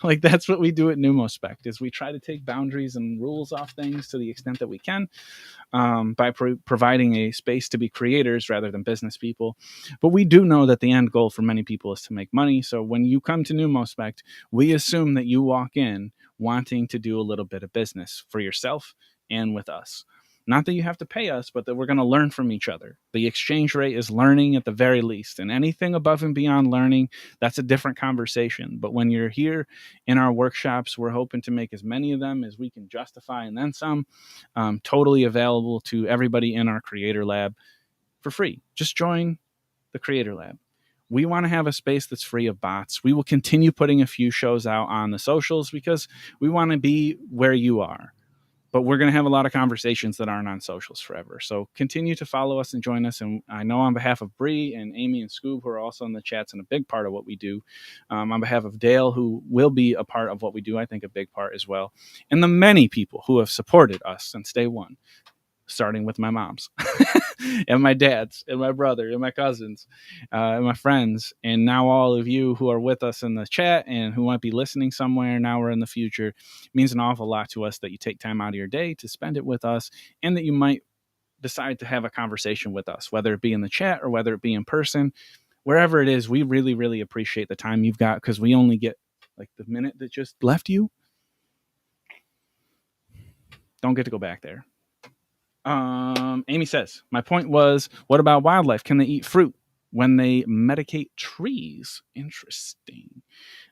Like, that's what we do at Numospect, is we try to take boundaries and rules off things to the extent that we can, by providing a space to be creators rather than business people. But we do know that the end goal for many people is to make money. So when you come to Numospect, we assume that you walk in wanting to do a little bit of business for yourself and with us. Not that you have to pay us, but that we're going to learn from each other. The exchange rate is learning at the very least. And anything above and beyond learning, that's a different conversation. But when you're here in our workshops, we're hoping to make as many of them as we can justify, and then some, totally available to everybody in our Creator Lab for free. Just join the Creator Lab. We want to have a space that's free of bots. We will continue putting a few shows out on the socials because we want to be where you are. But we're going to have a lot of conversations that aren't on socials forever. So continue to follow us and join us. And I know on behalf of Bree and Amy and Scoob, who are also in the chats and a big part of what we do, on behalf of Dale, who will be a part of what we do, I think a big part as well, and the many people who have supported us since day one, starting with my mom's and my dad's and my brother and my cousins, and my friends, and now all of you who are with us in the chat and who might be listening somewhere now or in the future. It means an awful lot to us that you take time out of your day to spend it with us, and that you might decide to have a conversation with us, whether it be in the chat or whether it be in person. Wherever it is, we really, really appreciate the time you've got, because we only get like the minute that just left you. Don't get to go back there. Amy says, my point was, what about wildlife? Can they eat fruit when they medicate trees? Interesting.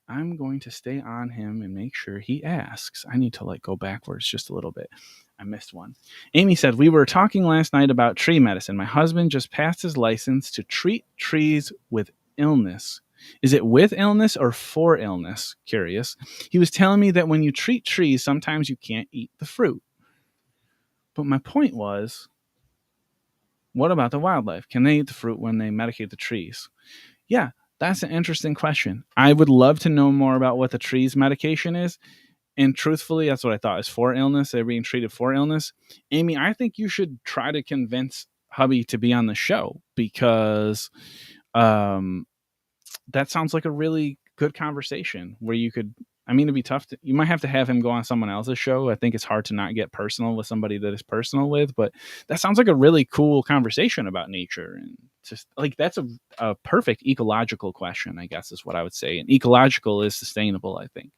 I'm going to stay on him and make sure he asks. I need to go backwards just a little bit. I missed one. Amy said, we were talking last night about tree medicine. My husband just passed his license to treat trees with illness. Is it with illness or for illness? Curious. He was telling me that when you treat trees, sometimes you can't eat the fruit. But my point was, what about the wildlife? Can they eat the fruit when they medicate the trees? Yeah, that's an interesting question. I would love to know more about what the tree's medication is. And truthfully, that's what I thought, is for illness. They're being treated for illness. Amy, I think you should try to convince hubby to be on the show, because that sounds like a really good conversation where you could, it'd be tough you might have to have him go on someone else's show. I think it's hard to not get personal with somebody that is personal with, but that sounds like a really cool conversation about nature. And just that's a perfect ecological question, I guess, is what I would say. And ecological is sustainable, I think.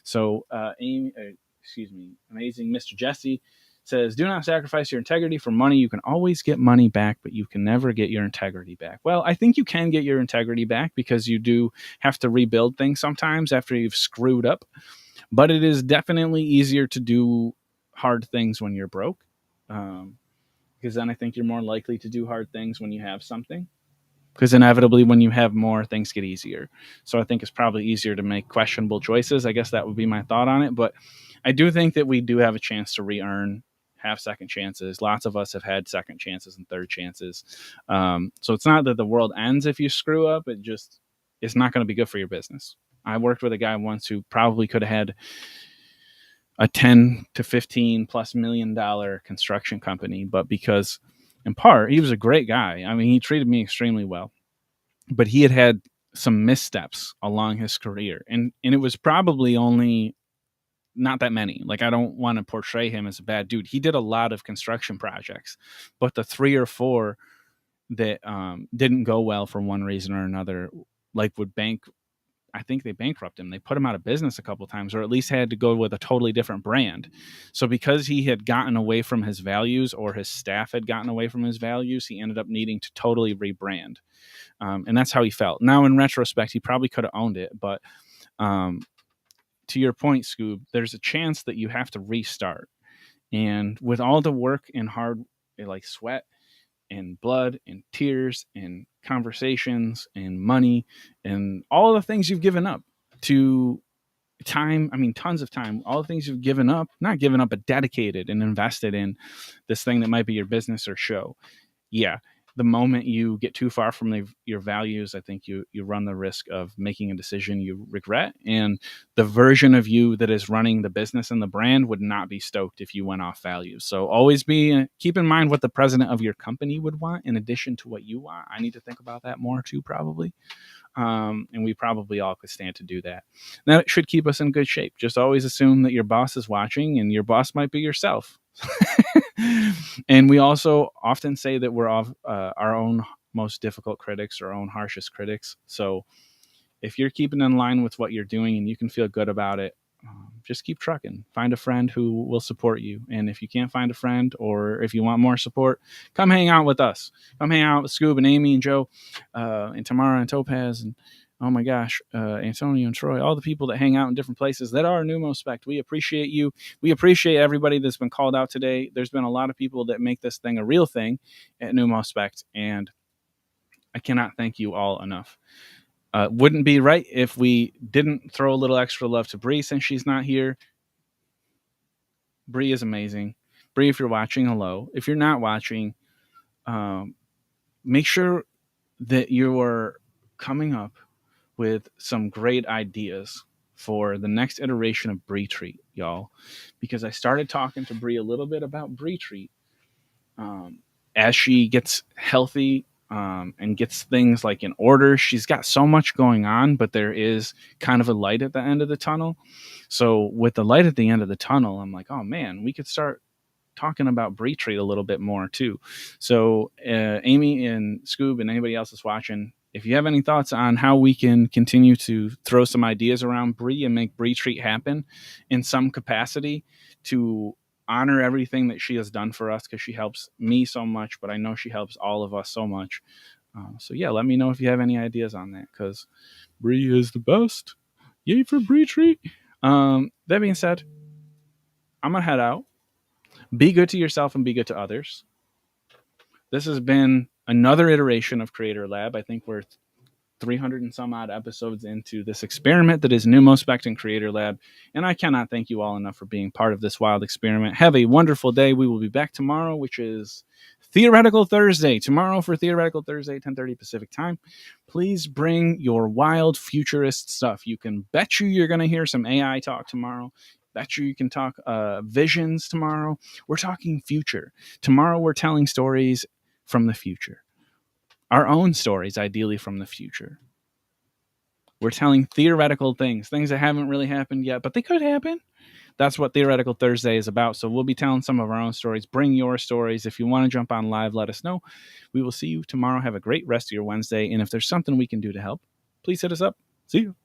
So, Amy, amazing Mr. Jesse says, do not sacrifice your integrity for money. You can always get money back, but you can never get your integrity back. Well, I think you can get your integrity back, because you do have to rebuild things sometimes after you've screwed up. But it is definitely easier to do hard things when you're broke, because then I think you're more likely to do hard things when you have something. Because inevitably, when you have more, things get easier. So I think it's probably easier to make questionable choices. I guess that would be my thought on it. But I do think that we do have a chance to re-earn, have second chances. Lots of us have had second chances and third chances. So it's not that the world ends if you screw up. It's not going to be good for your business. I worked with a guy once who probably could have had a 10 to 15 plus $1 million construction company, but because in part, he was a great guy. He treated me extremely well, but he had some missteps along his career, and it was probably only not that many. I don't want to portray him as a bad dude. He did a lot of construction projects, but the 3 or 4 that didn't go well for one reason or another, I think they bankrupted him. They put him out of business a couple of times, or at least had to go with a totally different brand. So because he had gotten away from his values, or his staff had gotten away from his values, he ended up needing to totally rebrand. And that's how he felt. Now, in retrospect, he probably could have owned it. But to your point, Scoob, there's a chance that you have to restart. And with all the work and hard, sweat and blood and tears and conversations and money and all the things you've given up to time, I mean, tons of time, all the things you've given up, not given up, but dedicated and invested in this thing that might be your business or show. Yeah, the moment you get too far from your values, I think you run the risk of making a decision you regret, and the version of you that is running the business and the brand would not be stoked if you went off values. So always keep in mind what the president of your company would want in addition to what you want. I need to think about that more too, probably. And we probably all could stand to do that. That should keep us in good shape. Just always assume that your boss is watching, and your boss might be yourself. And we also often say that we're our own most difficult critics, our own harshest critics. So if you're keeping in line with what you're doing and you can feel good about it, just keep trucking. Find a friend who will support you. And if you can't find a friend, or if you want more support, come hang out with us. Come hang out with Scoob and Amy and Joe, and Tamara and Topaz, and oh my gosh, Antonio and Troy, all the people that hang out in different places that are Pneumo Spect. We appreciate you. We appreciate everybody that's been called out today. There's been a lot of people that make this thing a real thing at Pneumo Spect, and I cannot thank you all enough. Wouldn't be right if we didn't throw a little extra love to Bree since she's not here. Bree is amazing. Bree, if you're watching, hello. If you're not watching, make sure that you're coming up with some great ideas for the next iteration of Bree Treat, y'all. Because I started talking to Bree a little bit about Bree Treat. As she gets healthy, and gets things like in order, she's got so much going on, but there is kind of a light at the end of the tunnel. So with the light at the end of the tunnel, I'm like, oh man, we could start talking about Bree Treat a little bit more too. So Amy and Scoob and anybody else that's watching, if you have any thoughts on how we can continue to throw some ideas around Bree and make Bree Treat happen in some capacity to honor everything that she has done for us, because she helps me so much, but I know she helps all of us so much. So yeah, let me know if you have any ideas on that, because Bree is the best. Yay for Bree Treat. That being said, I'm gonna head out. Be good to yourself and be good to others. This has been another iteration of Creator Lab. I think we're 300 and some odd episodes into this experiment that is Pneumo Spect and Creator Lab. And I cannot thank you all enough for being part of this wild experiment. Have a wonderful day. We will be back tomorrow, which is Theoretical Thursday. Tomorrow for Theoretical Thursday, 10:30 Pacific time. Please bring your wild futurist stuff. You can bet you're going to hear some AI talk tomorrow. Bet you can talk visions tomorrow. We're talking future. Tomorrow we're telling stories from the future. Our own stories, ideally from the future. We're telling theoretical things that haven't really happened yet, but they could happen. That's what Theoretical Thursday is about. So we'll be telling some of our own stories. Bring your stories. If you want to jump on live, let us know. We will see you tomorrow. Have a great rest of your Wednesday. And if there's something we can do to help, please hit us up. See you.